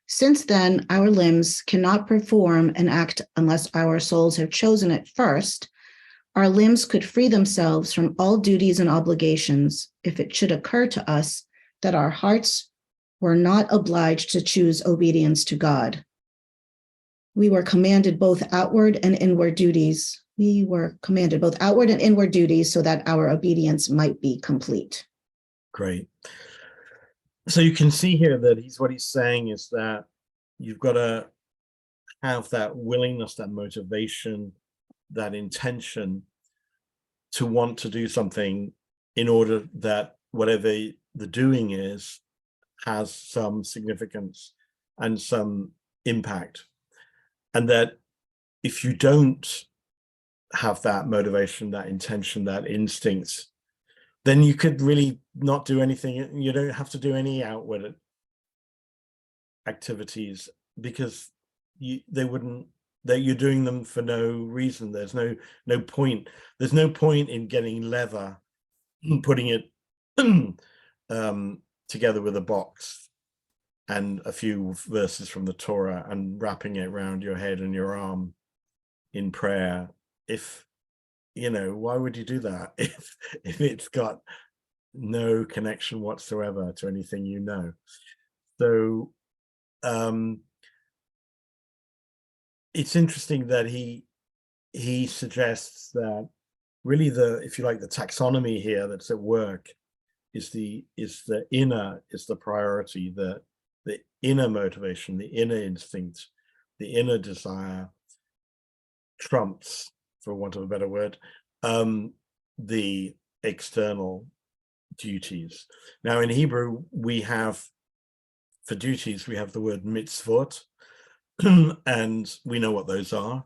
Since then, our limbs cannot perform an act unless our souls have chosen it first. Our limbs could free themselves from all duties and obligations if it should occur to us that our hearts were not obliged to choose obedience to God. We were commanded both outward and inward duties. We were commanded both outward and inward duties so that our obedience might be complete. Great. So you can see here that what he's saying is that you've got to have that willingness, that motivation, that intention to want to do something in order that whatever the doing is has some significance and some impact. And that if you don't have that motivation, that intention, that instinct, then you could really not do anything. You don't have to do any outward activities because you're doing them for no reason. There's no point. There's no point in getting leather, putting it together with a box and a few verses from the Torah and wrapping it around your head and your arm in prayer. If why would you do that if it's got no connection whatsoever to anything you know. So it's interesting that he suggests that really if you like, the taxonomy here that's at work is the inner is the priority, the inner motivation, the inner instinct, the inner desire trumps, for want of a better word, the external duties. Now in Hebrew, we have, for duties, we have the word mitzvot, and we know what those are.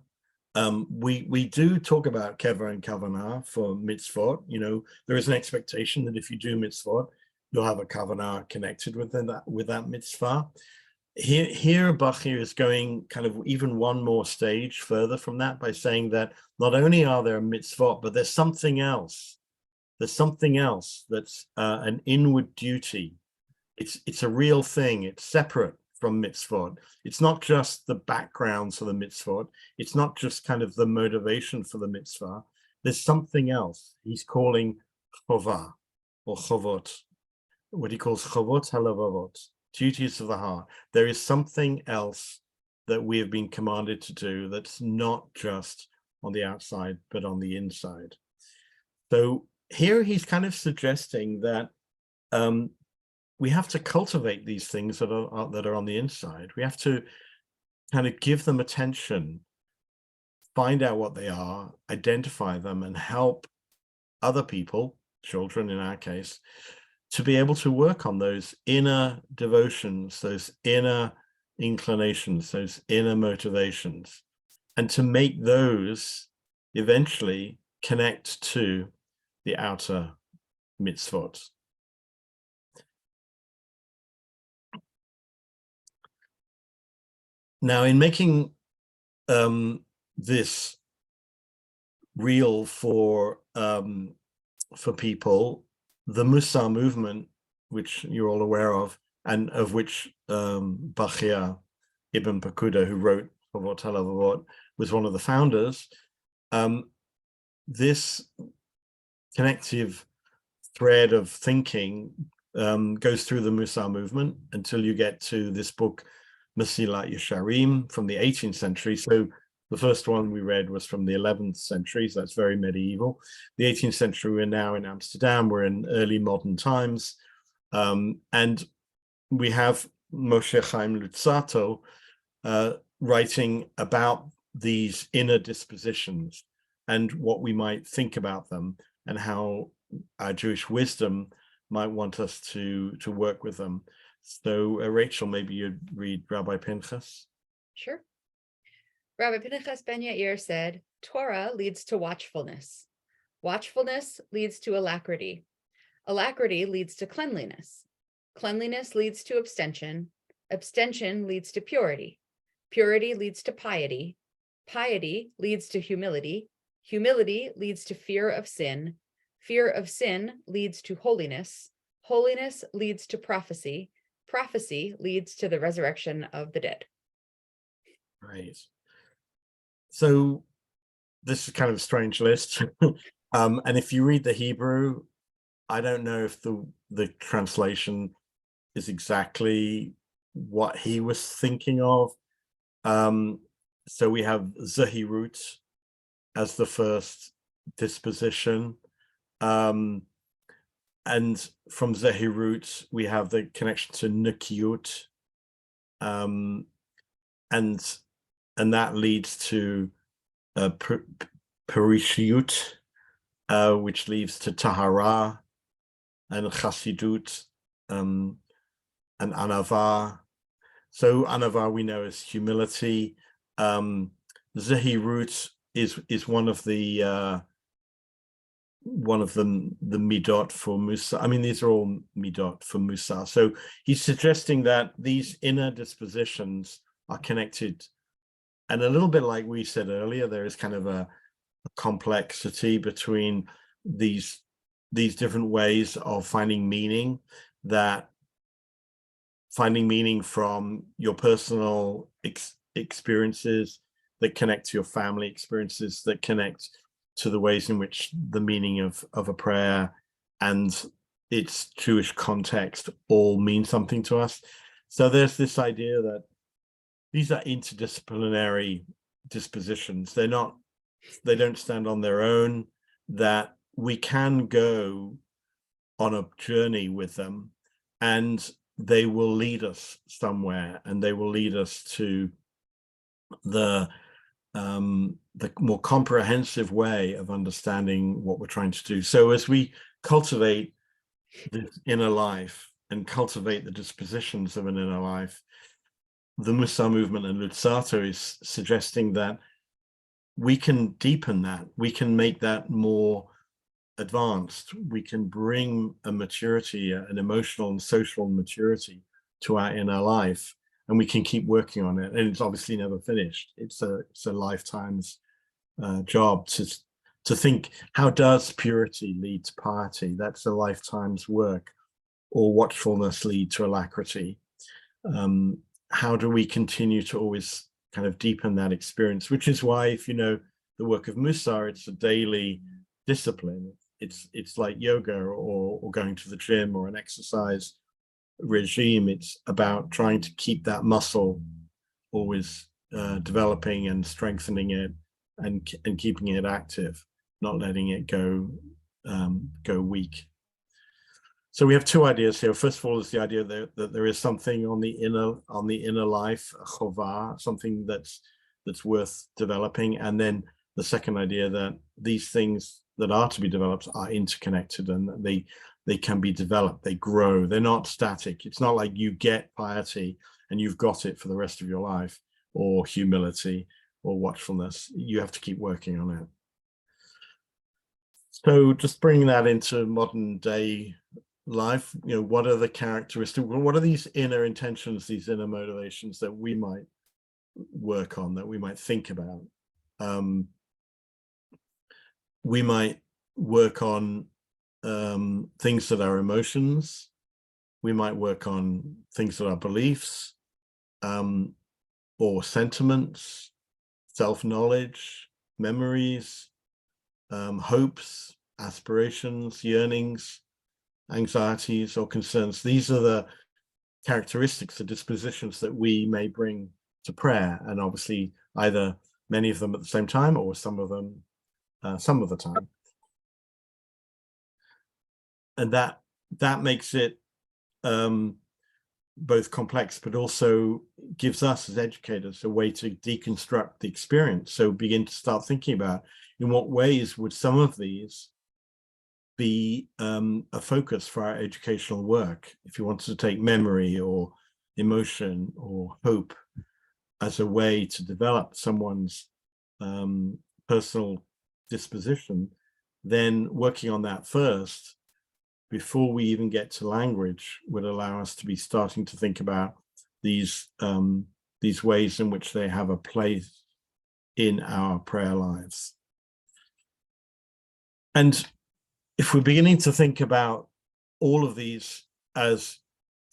We do talk about keva and kavanah for mitzvot. You know, there is an expectation that if you do mitzvot, you'll have a kavanah connected with that mitzvah. Here Bachir is going kind of even one more stage further from that by saying that not only are there mitzvot, but there's something else. There's something else that's an inward duty. It's a real thing. It's separate from mitzvot. It's not just the backgrounds for the mitzvot. It's not just kind of the motivation for the mitzvah. There's something else. He's calling chovah or chovot, what he calls chovot halavavot, duties of the heart. There is something else that we have been commanded to do that's not just on the outside, but on the inside. So here he's kind of suggesting that we have to cultivate these things that are on the inside. We have to kind of give them attention, find out what they are, identify them, and help other people, children in our case, to be able to work on those inner devotions, those inner inclinations, those inner motivations, and to make those eventually connect to the outer mitzvot. Now, in making this real for people, the Musar movement, which you're all aware of, and of which Bachia Ibn Pakuda, who wrote Chovot HaLevavot, was one of the founders, this connective thread of thinking goes through the Musar movement until you get to this book, Masilat Yesharim, from the 18th century. So the first one we read was from the 11th century, so that's very medieval. The 18th century, we're now in Amsterdam, we're in early modern times. And we have Moshe Chaim Luzzatto writing about these inner dispositions and what we might think about them and how our Jewish wisdom might want us to work with them. So Rachel, maybe you'd read Rabbi Pinchas. Sure. Rabbi Pinchas ben Yair said, Torah leads to watchfulness. Watchfulness leads to alacrity. Alacrity leads to cleanliness. Cleanliness leads to abstention. Abstention leads to purity. Purity leads to piety. Piety leads to humility. Humility leads to fear of sin. Fear of sin leads to holiness. Holiness leads to prophecy. Prophecy leads to the resurrection of the dead. Right. So this is kind of a strange list. And if you read the Hebrew, I don't know if the translation is exactly what he was thinking of. So we have Zahirut as the first disposition. And from Zahirut, we have the connection to Nukiut. And that leads to Perishiyut, which leads to Tahara and Chasidut, and Anava. So Anava we know is humility. Zahirut is one of the midot for Musa. I mean, these are all midot for Musa. So he's suggesting that these inner dispositions are connected. And a little bit like we said earlier, there is kind of a complexity between these different ways of finding meaning, that finding meaning from your personal experiences that connect to your family experiences, that connect to the ways in which the meaning of a prayer and its Jewish context all mean something to us. So there's this idea that these are interdisciplinary dispositions. They don't stand on their own, that we can go on a journey with them and they will lead us somewhere, and they will lead us to the more comprehensive way of understanding what we're trying to do. So as we cultivate this inner life and cultivate the dispositions of an inner life, the Mussar movement and Luzzatto is suggesting that we can deepen that, we can make that more advanced, we can bring a maturity, an emotional and social maturity to our inner life, and we can keep working on it. And it's obviously never finished. It's a lifetime's job to think, how does purity lead to piety? That's a lifetime's work. Or watchfulness lead to alacrity? How do we continue to always kind of deepen that experience? Which is why, if you know the work of Mussar, it's a daily discipline. It's like yoga or going to the gym or an exercise regime. It's about trying to keep that muscle always developing and strengthening it, and keeping it active, not letting it go weak. So we have two ideas here. First of all, is the idea that there is something on the inner life, chovah, something that's worth developing, and then the second idea that these things that are to be developed are interconnected, and that they can be developed, they grow, they're not static. It's not like you get piety and you've got it for the rest of your life, or humility or watchfulness. You have to keep working on it. So just bringing that into modern day life, what are the characteristics, what are these inner intentions, these inner motivations that we might work on, that we might think about? We might work on things that are emotions. We might work on things that are beliefs, or sentiments, self-knowledge, memories, hopes, aspirations, yearnings, anxieties, or concerns. These are the characteristics, the dispositions that we may bring to prayer, and obviously either many of them at the same time, or some of them some of the time. And that makes it both complex, but also gives us as educators a way to deconstruct the experience. So begin to start thinking about, in what ways would some of these be a focus for our educational work? If you wanted to take memory or emotion or hope as a way to develop someone's personal disposition, then working on that first, before we even get to language, would allow us to be starting to think about these ways in which they have a place in our prayer lives. And if we're beginning to think about all of these as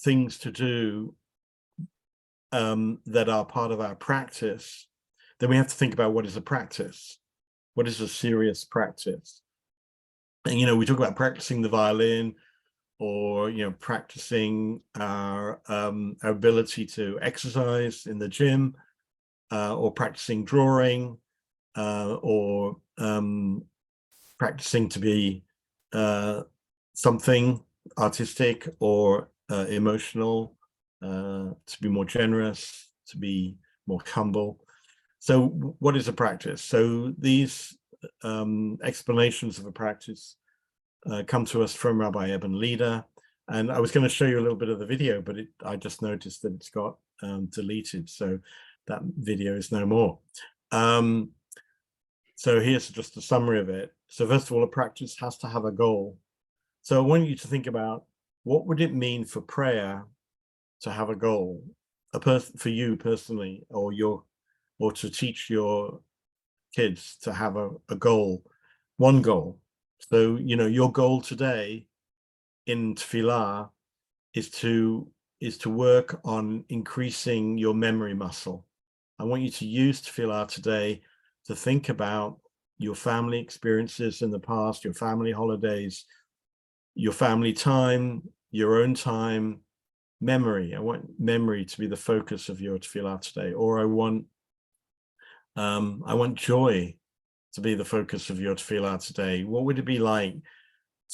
things to do that are part of our practice, then we have to think about what is a practice. What is a serious practice? And we talk about practicing the violin, or practicing our ability to exercise in the gym, or practicing drawing, or practicing to be something artistic or emotional, to be more generous, to be more humble. So what is a practice? So these explanations of a practice come to us from Rabbi Eben Leder, and I was going to show you a little bit of the video, but I just noticed that it's got deleted, so that video is no more. So here's just a summary of it. So first of all, a practice has to have a goal. So I want you to think about, what would it mean for prayer to have a goal, for you personally, or to teach your kids to have a goal, one goal. So your goal today in tefillah is to work on increasing your memory muscle. I want you to use tefillah today to think about your family experiences in the past, your family holidays, your family time, your own time, memory. I want memory to be the focus of your tefillah today, or I want joy to be the focus of your tefillah today. What would it be like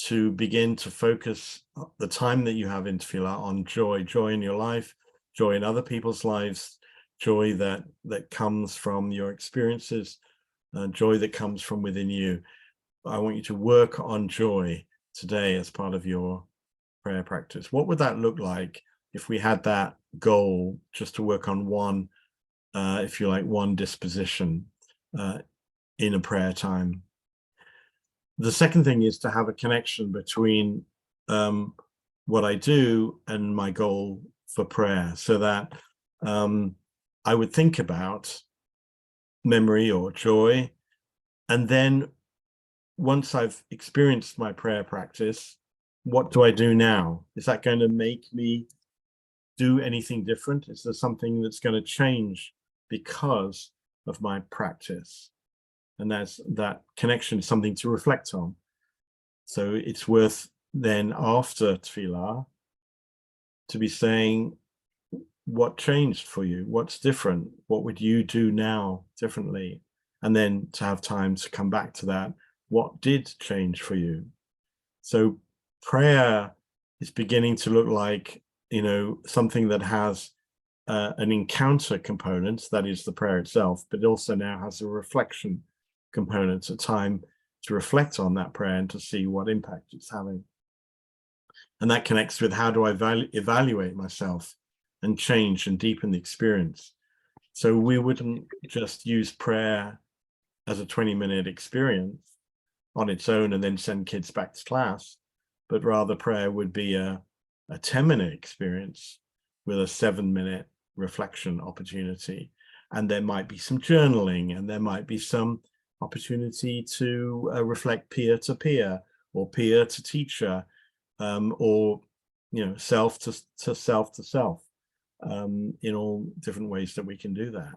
to begin to focus the time that you have in tefillah on joy in your life, joy in other people's lives, joy that comes from your experiences, joy that comes from within you. I want you to work on joy today as part of your prayer practice. What would that look like if we had that goal just to work on one, if you like, one disposition in a prayer time? The second thing is to have a connection between what I do and my goal for prayer, so that I would think about memory or joy, and then once I've experienced my prayer practice, what do I do now? Is that going to make me do anything different? Is there something that's going to change because of my practice? And that connection is something to reflect on. So it's worth then, after tefillah, to be saying, what changed for you? What's different? What would you do now differently? And then to have time to come back to that. What did change for you? So prayer is beginning to look like, something that has an encounter component, that is the prayer itself, but also now has a reflection component, a time to reflect on that prayer and to see what impact it's having. And that connects with, how do I evaluate myself and change and deepen the experience? So we wouldn't just use prayer as a 20-minute experience on its own and then send kids back to class, but rather prayer would be a 10-minute experience with a 7-minute reflection opportunity. And there might be some journaling, and there might be some opportunity to reflect peer to peer, or peer to teacher, or self to self to self, in all different ways that we can do that.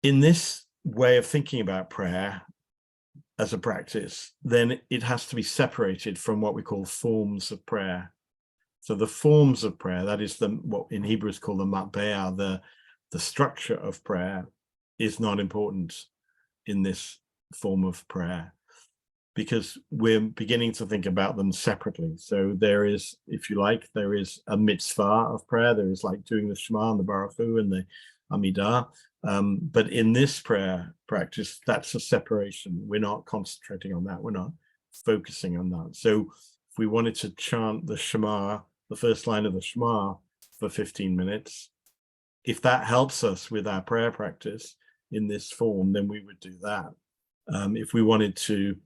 In this way of thinking about prayer as a practice, then it has to be separated from what we call forms of prayer. So the forms of prayer, that is what in Hebrew is called the matbea, the structure of prayer, is not important in this form of prayer, because we're beginning to think about them separately. So there is, if you like, there is a mitzvah of prayer. There is like doing the Shema and the Baruch Hu and the Amidah. But in this prayer practice, that's a separation. We're not concentrating on that. We're not focusing on that. So if we wanted to chant the Shema, the first line of the Shema, for 15 minutes, if that helps us with our prayer practice in this form, then we would do that. If we wanted to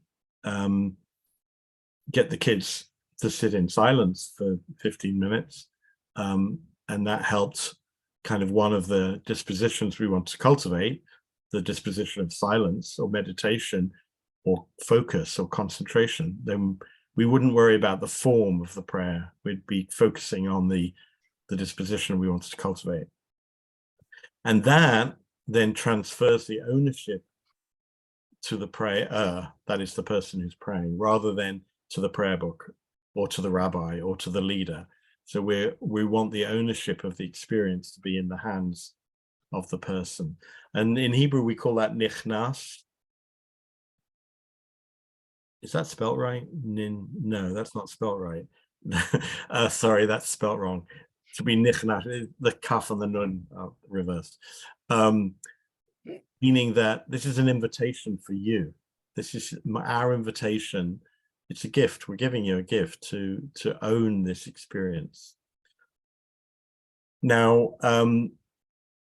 get the kids to sit in silence for 15 minutes, and that helped kind of one of the dispositions we want to cultivate, the disposition of silence or meditation or focus or concentration, then we wouldn't worry about the form of the prayer. We'd be focusing on the disposition we wanted to cultivate. And that then transfers the ownership to the prayer, that is the person who's praying, rather than to the prayer book or to the rabbi or to the leader. So we want the ownership of the experience to be in the hands of the person. And in Hebrew, we call that nichnas. Is that spelt right? No, that's not spelt right. Sorry, that's spelt wrong. To be nichnas, the kaf and the nun are reversed. Meaning that this is an invitation for you. This is our invitation. It's a gift. We're giving you a gift to own this experience. Now,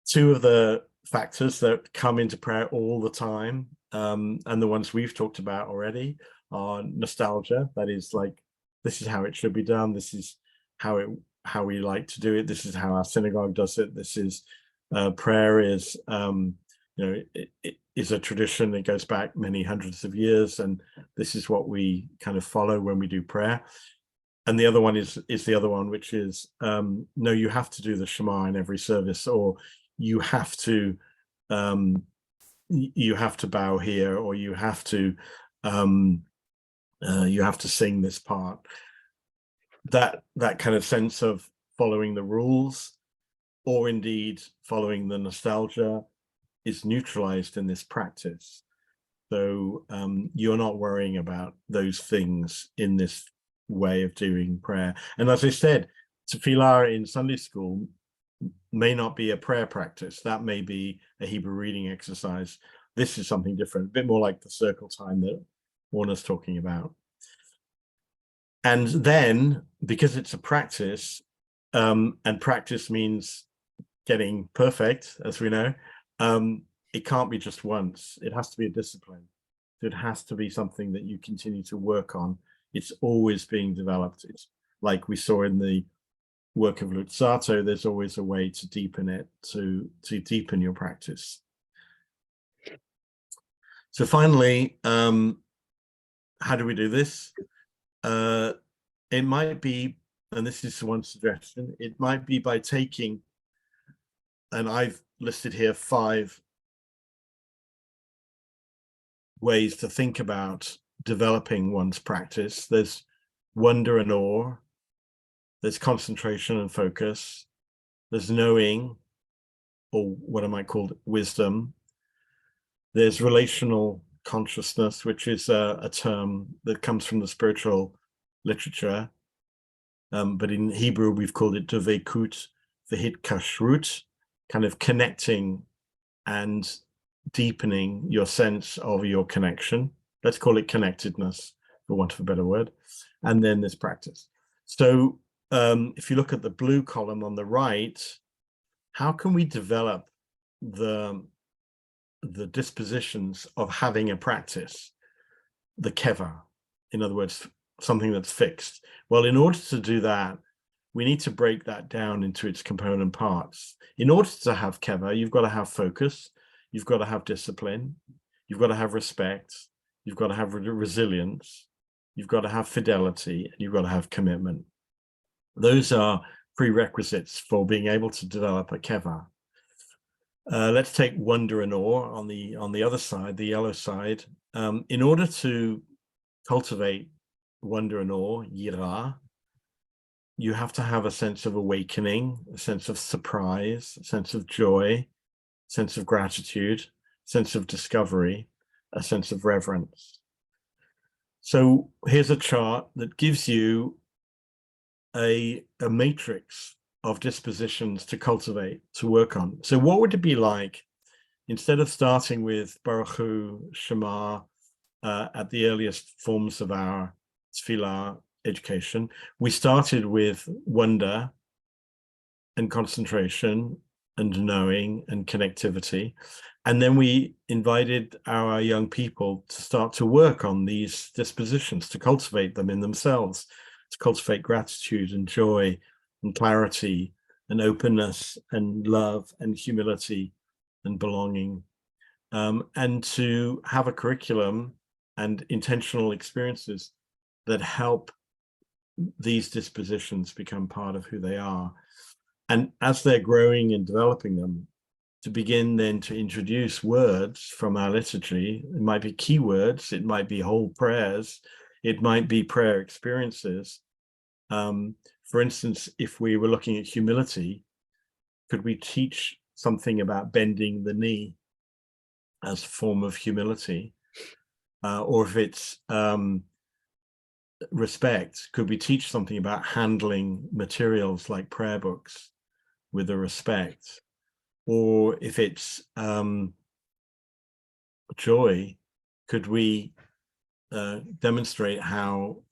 two of the factors that come into prayer all the time, and the ones we've talked about already, are nostalgia. That is like, this is how it should be done. This is how we like to do it. This is how our synagogue does it. This is prayer is it is a tradition that goes back many hundreds of years, and this is what we kind of follow when we do prayer. And the other one is the other one, which is no, you have to do the Shema in every service, or you have to bow here, or you have to You have to sing this part. That kind of sense of following the rules, or indeed following the nostalgia, is neutralized in this practice. So you're not worrying about those things in this way of doing prayer. And as I said, tefillah in Sunday school may not be a prayer practice. That may be a Hebrew reading exercise. This is something different, a bit more like the circle time that Warner's talking about. And then, because it's a practice, and practice means getting perfect, as we know, it can't be just once. It has to be a discipline. It has to be something that you continue to work on. It's always being developed. It's like we saw in the work of Luzzatto, there's always a way to deepen it, to deepen your practice. So finally, how do we do this? It might be, and this is one suggestion, it might be by taking, and I've listed here 5 ways to think about developing one's practice. There's wonder and awe, there's concentration and focus, there's knowing, or what I might call wisdom, there's relational consciousness, which is a term that comes from the spiritual literature, but in Hebrew we've called it dveikut v'hitkashrut, kind of connecting and deepening your sense of your connection. Let's call it connectedness, for want of a better word. And then this practice. So if you look at the blue column on the right, how can we develop the dispositions of having a practice, the keva, in other words, something that's fixed? Well, in order to do that, we need to break that down into its component parts. In order to have keva, you've got to have focus, you've got to have discipline, you've got to have respect, you've got to have resilience, you've got to have fidelity, and you've got to have commitment. Those are prerequisites for being able to develop a keva. Let's take wonder and awe on the other side, the yellow side. In order to cultivate wonder and awe, yirah, you have to have a sense of awakening, a sense of surprise, a sense of joy, a sense of gratitude, a sense of discovery, a sense of reverence. So here's a chart that gives you a matrix of dispositions to cultivate, to work on. So what would it be like, instead of starting with Baruch Hu, Shema, at the earliest forms of our tefillah education, we started with wonder and concentration and knowing and connectivity. And then we invited our young people to start to work on these dispositions, to cultivate them in themselves, to cultivate gratitude and joy and clarity and openness and love and humility and belonging, and to have a curriculum and intentional experiences that help these dispositions become part of who they are. And as they're growing and developing them, to begin then to introduce words from our liturgy. It might be keywords, it might be whole prayers, it might be prayer experiences. For instance, if we were looking at humility, could we teach something about bending the knee as a form of humility? Or if it's respect, could we teach something about handling materials like prayer books with a respect? Or if it's joy, could we demonstrate how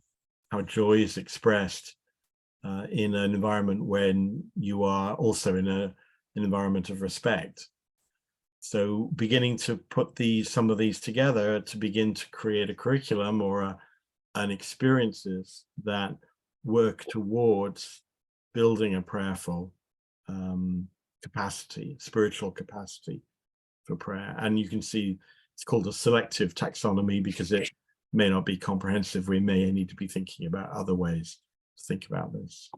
joy is expressed in an environment when you are also in an environment of respect? So beginning to put some of these together to begin to create a curriculum or an experiences that work towards building a prayerful capacity, spiritual capacity for prayer. And you can see it's called a selective taxonomy because it may not be comprehensive. We may need to be thinking about other ways to think about this.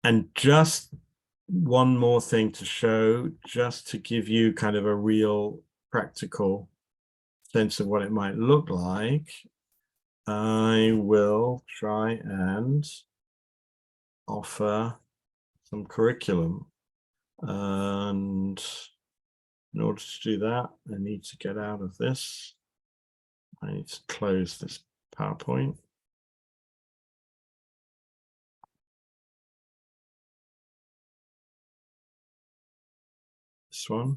And just one more thing to show, just to give you kind of a real practical sense of what it might look like, I will try and offer some curriculum. And in order to do that, I need to get out of this. I need to close this PowerPoint. This one.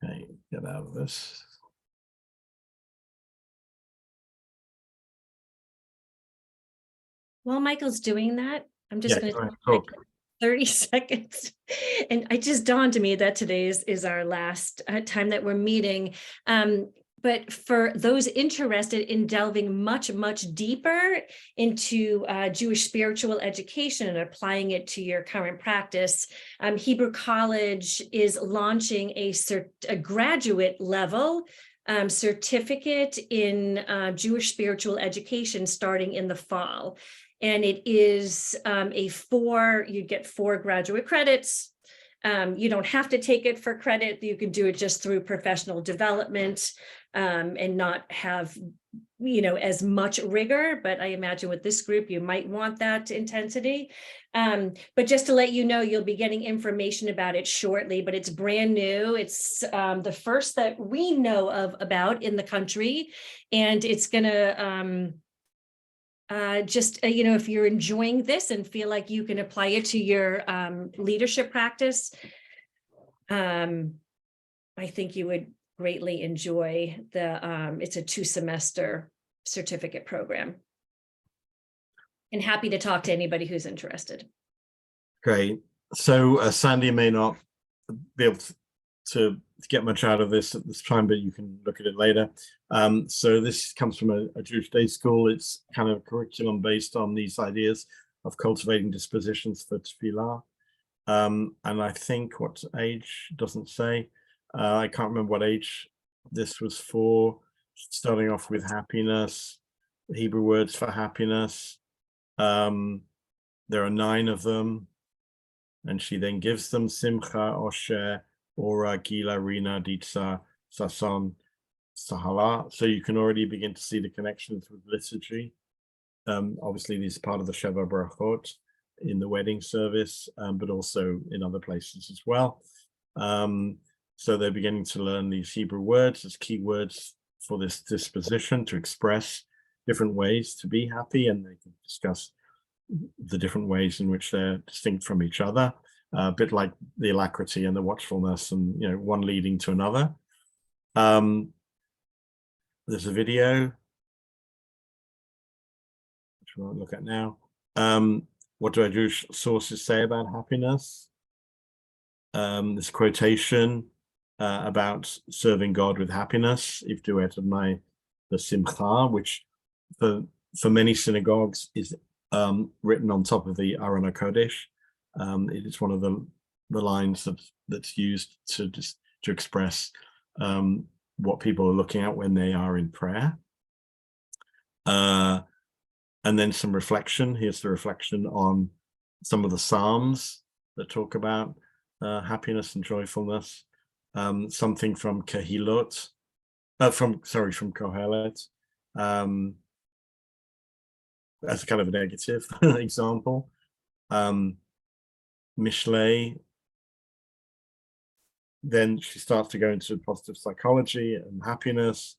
Okay, get out of this. While Michael's doing that, I'm just Yeah, going go ahead, to talk. 30 seconds. And it just dawned to me that today is our last time that we're meeting. But for those interested in delving much, much deeper into Jewish spiritual education and applying it to your current practice, Hebrew College is launching a graduate level certificate in Jewish spiritual education starting in the fall. And it is you get 4 graduate credits. You don't have to take it for credit. You can do it just through professional development and not have, as much rigor. But I imagine with this group, you might want that intensity. But just to let you know, you'll be getting information about it shortly, but it's brand new. It's the first that we know of about in the country. And it's going to if you're enjoying this and feel like you can apply it to your leadership practice, I think you would greatly enjoy it's a 2-semester certificate program. And happy to talk to anybody who's interested. Great. So Sandy may not be able to get much out of this at this time, but you can look at it later. So this comes from a Jewish day school. It's kind of a curriculum based on these ideas of cultivating dispositions for tefillah. And I think what age doesn't say. I can't remember what age this was for. Starting off with happiness, Hebrew words for happiness. There are 9 of them. And she then gives them simcha, osher, ora, gila, rina, ditsa, sason, sahala. So you can already begin to see the connections with liturgy. Obviously, this is part of the Sheva Brachot in the wedding service, but also in other places as well. So they're beginning to learn these Hebrew words as key words for this disposition to express different ways to be happy, and they can discuss the different ways in which they're distinct from each other, a bit like the alacrity and the watchfulness, and one leading to another. There's a video which we won't look at now. What do our Jewish sources say about happiness? This quotation about serving God with happiness, Ivdu et Adonai b'simcha, which for many synagogues is written on top of the Aron HaKodesh. It is one of the lines that's used to express what people are looking at when they are in prayer. And then some reflection. Here's the reflection on some of the Psalms that talk about happiness and joyfulness. Something from Kahilot, from Kohelet. As kind of a negative example. Mishlei, then she starts to go into positive psychology and happiness.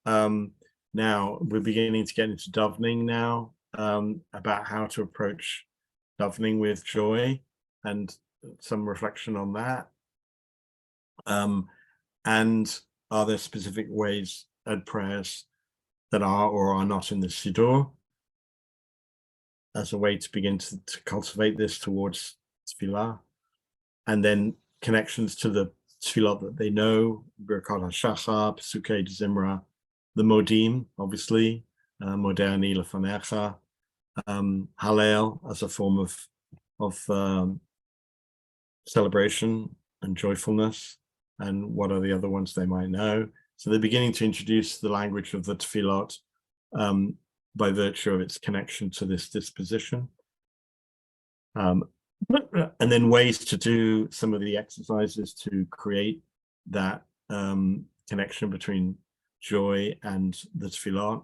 Now we're beginning to get into davening now, about how to approach davening with joy, and some reflection on that. And are there specific ways and prayers that are or are not in the Siddur, as a way to begin to cultivate this towards tefillah, and then connections to the tefillah that they know, Birkat HaShachar, Pesukei Zimra, the Modim, obviously, Modeh Ani Lefanecha, Hallel as a form of celebration and joyfulness, and what are the other ones they might know. So they're beginning to introduce the language of the tefillot by virtue of its connection to this disposition. And then ways to do some of the exercises to create that connection between joy and the tefillot,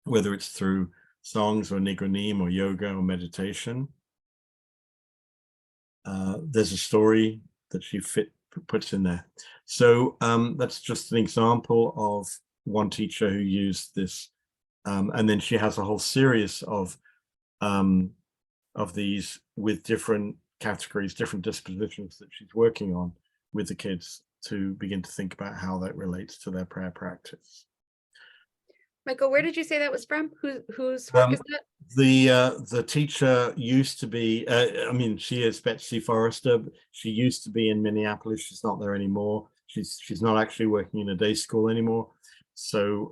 whether it's through songs or nigronim or yoga or meditation. There's a story that she puts in there. So that's just an example of one teacher who used this. And then she has a whole series of these with different categories, different dispositions that she's working on with the kids to begin to think about how that relates to their prayer practice. Michael, where did you say that was from? Whose work is that? The teacher used to be, I mean, she is Betsy Forrester. She used to be in Minneapolis. She's not there anymore. She's not actually working in a day school anymore. So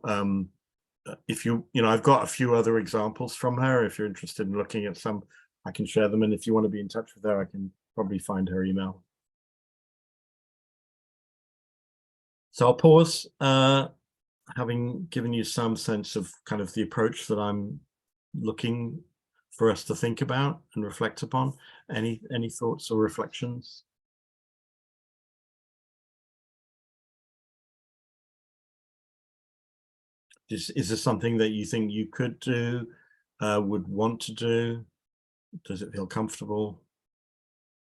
if I've got a few other examples from her. If you're interested in looking at some, I can share them. And if you want to be in touch with her, I can probably find her email. So I'll pause, having given you some sense of kind of the approach that I'm looking for us to think about and reflect upon. Any thoughts or reflections? Is this something that you think you could do, would want to do? Does it feel comfortable?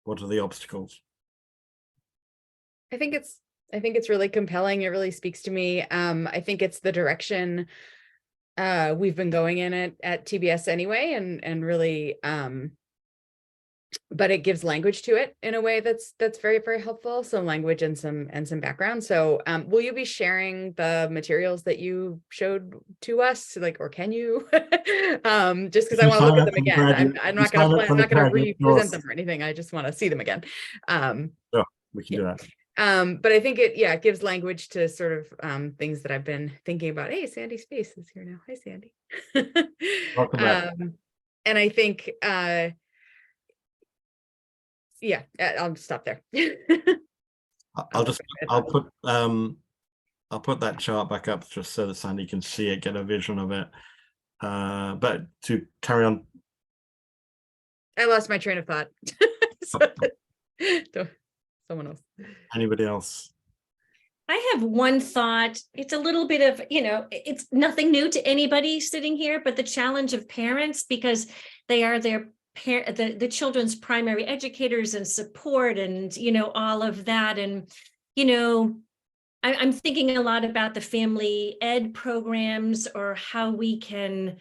What are the obstacles? I think it's really compelling. It really speaks to me. I think it's the direction we've been going in at TBS anyway, and really, but it gives language to it in a way that's very, very helpful. Some language and some background. So will you be sharing the materials that you showed to us, or can you? Just because I want to look at them again. I'm not going to represent them or anything. I just want to see them again. Sure, we can do that. But I think it gives language to sort of things that I've been thinking about. Hey, Sandy Space is here now. Hi, Sandy. Welcome back. And I think yeah, I'll stop there. I'll put that chart back up just so that Sandy can see it, get a vision of it. But to carry on. I lost my train of thought. Someone else. Anybody else? I have one thought. It's a little bit of, it's nothing new to anybody sitting here, but the challenge of parents, because they are the children's primary educators and support and, all of that. And, I'm thinking a lot about the family ed programs, or how we can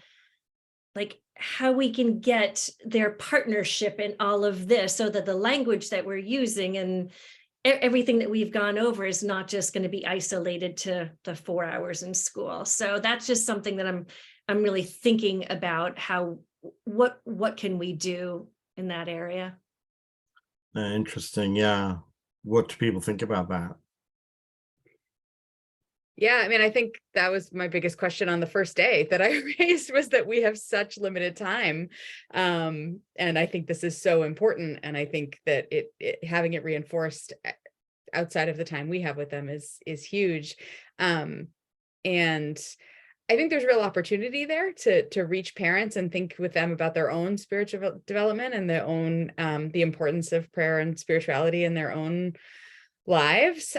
get their partnership in all of this, so that the language that we're using and everything that we've gone over is not just going to be isolated to the 4 hours in school. So that's just something that I'm really thinking about. What can we do in that area? Interesting. Yeah. What do people think about that? Yeah, I mean, I think that was my biggest question on the first day that I raised, was that we have such limited time. And I think this is so important. And I think that having it reinforced outside of the time we have with them is huge. And I think there's real opportunity there to reach parents and think with them about their own spiritual development and their own the importance of prayer and spirituality in their own lives.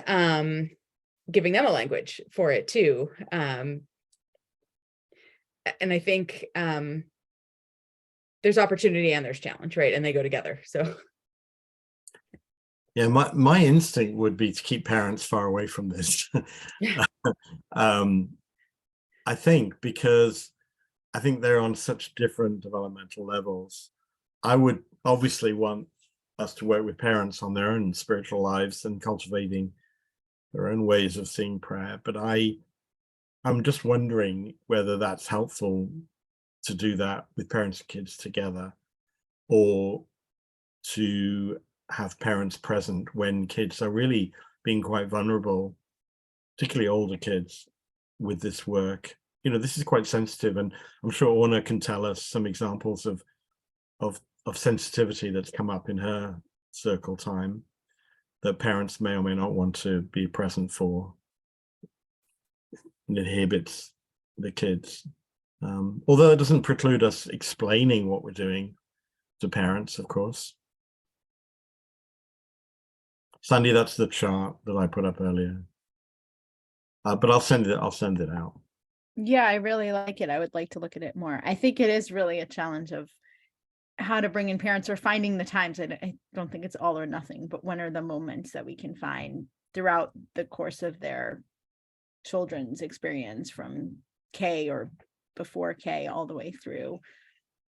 Giving them a language for it too. And I think there's opportunity and there's challenge, right? And they go together. So yeah, my instinct would be to keep parents far away from this. I think, because I think they're on such different developmental levels. I would obviously want us to work with parents on their own spiritual lives and cultivating their own ways of seeing prayer, but I'm just wondering whether that's helpful to do that with parents and kids together, or to have parents present when kids are really being quite vulnerable, particularly older kids, with this work. This is quite sensitive, and I'm sure Orna can tell us some examples of sensitivity that's come up in her circle time. that parents may or may not want to be present for. It inhibits the kids. Although it doesn't preclude us explaining what we're doing to parents, of course. Sandy, that's the chart that I put up earlier. But I'll send it out. Yeah, I really like it. I would like to look at it more. I think it is really a challenge of how to bring in parents or finding the times. I don't think it's all or nothing, but when are the moments that we can find throughout the course of their children's experience from K or before K all the way through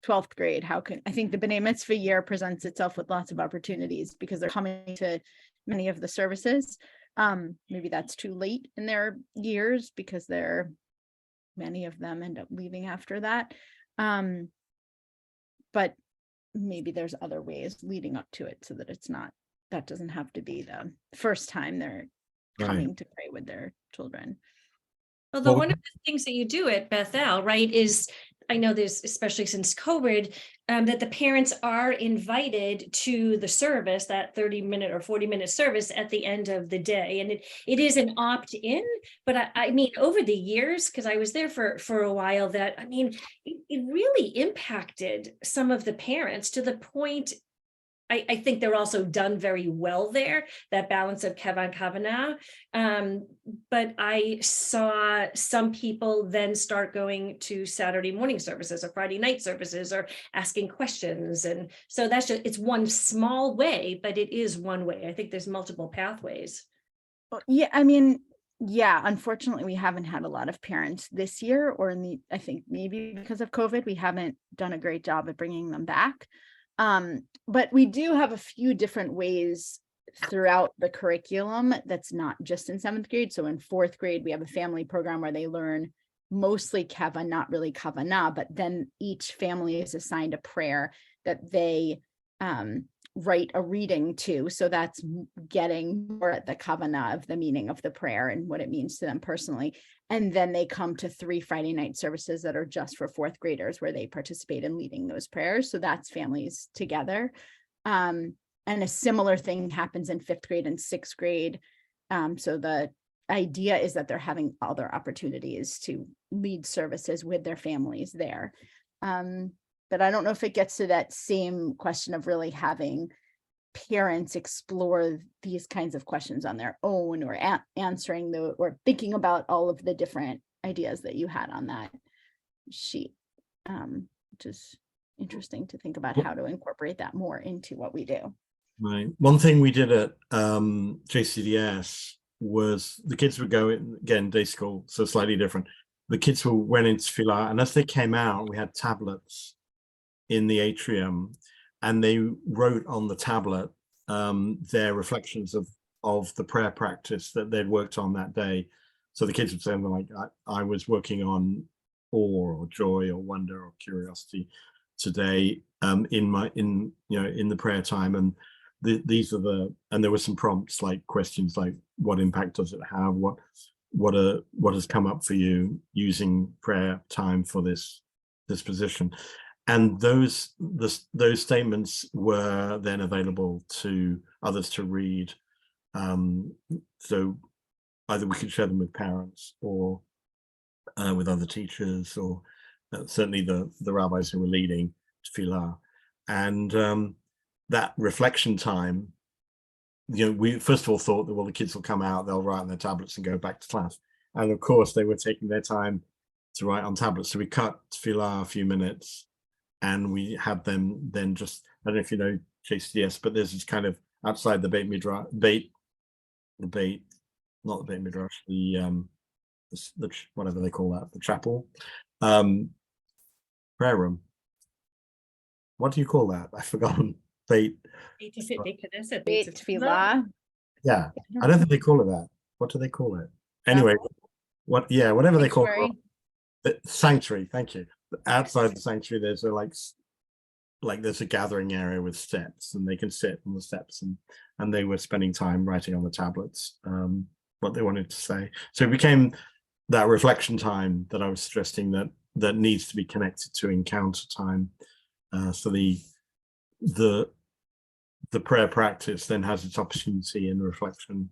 12th grade. I think the B'nai Mitzvah year presents itself with lots of opportunities because they're coming to many of the services. Maybe that's too late in their years because many of them end up leaving after that. But maybe there's other ways leading up to it so that that doesn't have to be the first time they're coming to pray with their children. Although one of the things that you do at Bethel, right, is I know there's, especially since COVID, that the parents are invited to the service, that 30-minute or 40-minute service at the end of the day. And it is an opt-in, but I mean, over the years, because I was there for a while, that, I mean, it really impacted some of the parents to the point, I think they're also done very well there, that balance of Kevan Kavanah. But I saw some people then start going to Saturday morning services or Friday night services or asking questions. And so it's one small way, but it is one way. I think there's multiple pathways. Yeah, I mean, yeah, unfortunately, we haven't had a lot of parents this year, or I think maybe because of COVID, we haven't done a great job at bringing them back. But we do have a few different ways throughout the curriculum that's not just in 7th grade. So in 4th grade, we have a family program where they learn mostly Keva, not really Kavanah, but then each family is assigned a prayer that they write a reading to. So that's getting more at the Kavanah of the meaning of the prayer and what it means to them personally. And then they come to 3 Friday night services that are just for 4th graders where they participate in leading those prayers. So that's families together. And a similar thing happens in 5th grade and 6th grade. So the idea is that they're having other opportunities to lead services with their families there. But I don't know if it gets to that same question of really having parents explore these kinds of questions on their own, or answering or thinking about all of the different ideas that you had on that sheet, which is interesting to think about how to incorporate that more into what we do. Right. One thing we did at JCDS was the kids would go in, again, day school, so slightly different. The kids went into Tefillah, and as they came out, we had tablets in the atrium, and they wrote on the tablet their reflections of the prayer practice that they'd worked on that day. So the kids would say, like, I was working on awe or joy or wonder or curiosity today in the prayer time, and these are and there were some prompts, like questions like, what impact does it have, what has come up for you using prayer time for this position. And those statements were then available to others to read. So either we could share them with parents or with other teachers, or certainly the rabbis who were leading Tefillah. And that reflection time, we first of all thought that, well, the kids will come out, they'll write on their tablets and go back to class. And of course, they were taking their time to write on tablets. So we cut Tefillah a few minutes, and we had them then just, I don't know if you know JCDS, but there's this kind of outside the Beit Midrash, not the Beit Midrash, the whatever they call that, the chapel, prayer room. What do you call that? I've forgotten. Beit Tefillah. Yeah, I don't think they call it that. What do they call it? Anyway, whatever they call it. The sanctuary, thank you. Outside the sanctuary, there's there's a gathering area with steps, and they can sit on the steps, and they were spending time writing on the tablets what they wanted to say. So it became that reflection time that I was suggesting that needs to be connected to encounter time. So the the prayer practice then has its opportunity in reflection.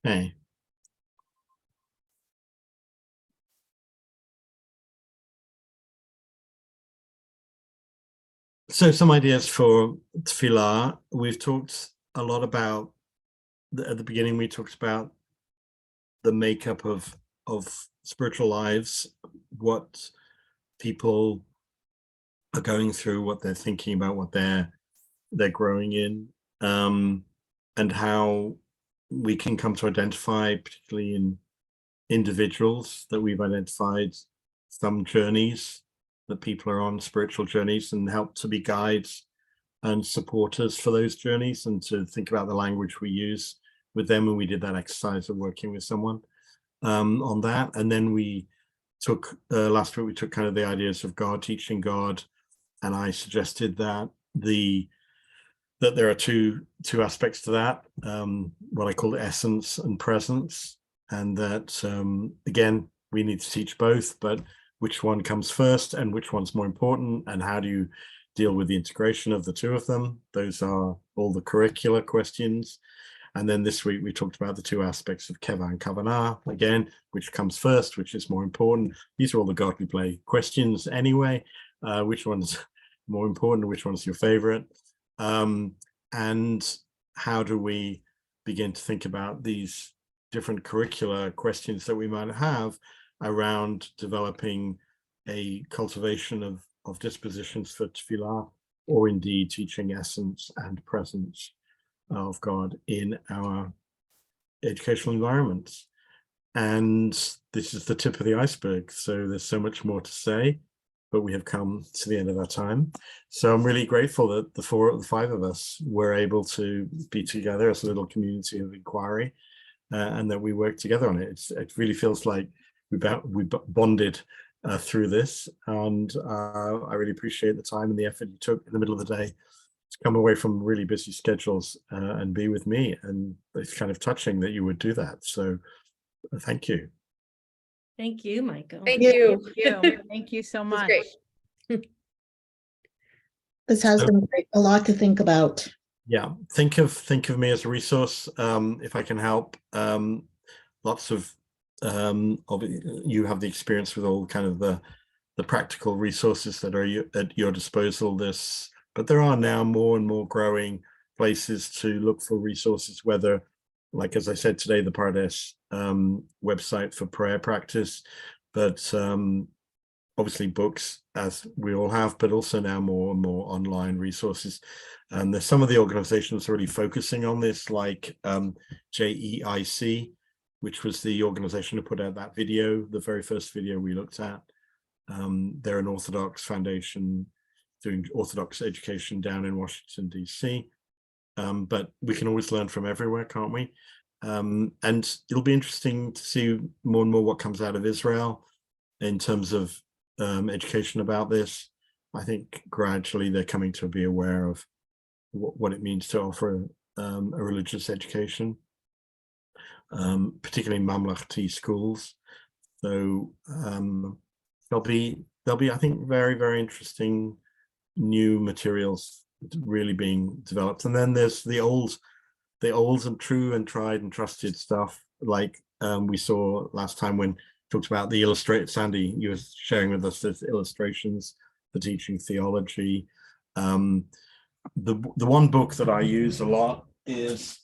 Okay. So some ideas for tefillah. We've talked a lot about, at the beginning, we talked about the makeup of spiritual lives, what people are going through, what they're thinking about, what they're growing in, and how we can come to identify, particularly in individuals, that we've identified some journeys that people are on, spiritual journeys, and help to be guides and supporters for those journeys, and to think about the language we use with them. And we did that exercise of working with someone on that. And then we took last week, we took kind of the ideas of God, teaching God, and I suggested that that there are two aspects to that, what I call essence and presence, and that again, we need to teach both, but which one comes first and which one's more important, and how do you deal with the integration of the two of them? Those are all the curricular questions. And then this week we talked about the two aspects of keva and kavanah, again, which comes first, which is more important. These are all the godly play questions anyway. Which one's more important? Which one's your favorite? And how do we begin to think about these different curricular questions that we might have around developing a cultivation of dispositions for tefillah, or indeed teaching essence and presence of God in our educational environments. And this is the tip of the iceberg. So there's so much more to say, but we have come to the end of our time. So I'm really grateful that the five of us were able to be together as a little community of inquiry, and that we work together on it. It really feels like we bonded through this, and I really appreciate the time and the effort you took in the middle of the day to come away from really busy schedules and be with me. And it's kind of touching that you would do that. So thank you. Thank you, Michael. Thank you. Thank you so It was much. great. This has So- been a lot to think about. Yeah, think of me as a resource if I can help. Lots of you have the experience with all kind of the practical resources that are at your disposal. But there are now more and more growing places to look for resources, whether, like as I said today, the Pardes website for prayer practice, but obviously books, as we all have, but also now more and more online resources. And there's some of the organizations already focusing on this, like JEIC, which was the organization who put out that video, the very first video we looked at. They're an Orthodox foundation doing Orthodox education down in Washington, DC. But we can always learn from everywhere, can't we? And it'll be interesting to see more and more what comes out of Israel in terms of education about this. I think gradually they're coming to be aware of what it means to offer a religious education, particularly mamlechti schools. So there'll be, I think, very, very interesting new materials really being developed. And then there's the old and true and tried and trusted stuff, like we saw last time when talked about the illustrated, Sandy, you were sharing with us those illustrations for teaching theology. The one book that I use a lot is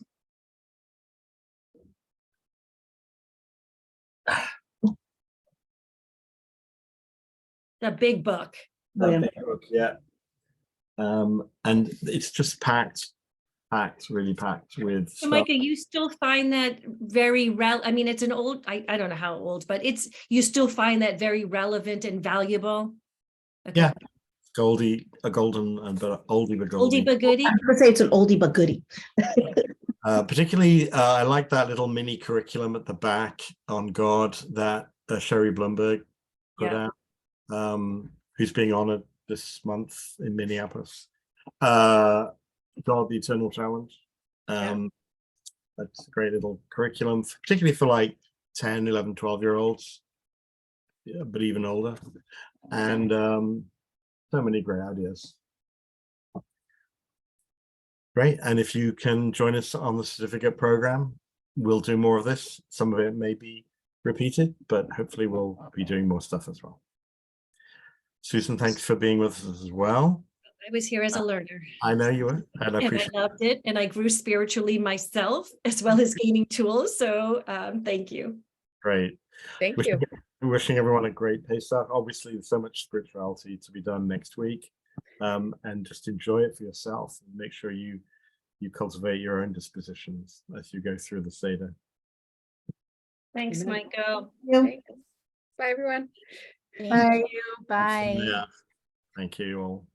The big book. that big book, yeah. And it's just really packed with So stuff. Micah, you still find that very I mean, it's an old, I don't know how old, but you still find that very relevant and valuable. Okay. Yeah. a golden and but oldie but Oldie goldie. but goodie. I would say it's an oldie but goodie. Particularly, I like that little mini curriculum at the back on God that Sherry Blumberg put Yeah. out, who's being honored this month in Minneapolis. God, the Eternal Challenge. That's a great little curriculum, particularly for like 10, 11, 12-year-olds, yeah, but even older. And so many great ideas. Great. And if you can join us on the certificate program, we'll do more of this. Some of it may be repeated, but hopefully we'll be doing more stuff as well. Susan, thanks for being with us as well. I was here as a learner. I know you were, and I And I appreciate it. loved it. And I grew spiritually myself, as well as gaining tools. So thank you. Great. Thank you. Wishing everyone a great Pesach. Obviously, there's so much spirituality to be done next week, and just enjoy it for yourself. And make sure you cultivate your own dispositions as you go through the Seder. Thanks, Amen. Michael. Thanks. Bye, everyone. Thank Bye. you. Bye. Yeah. Thank you all.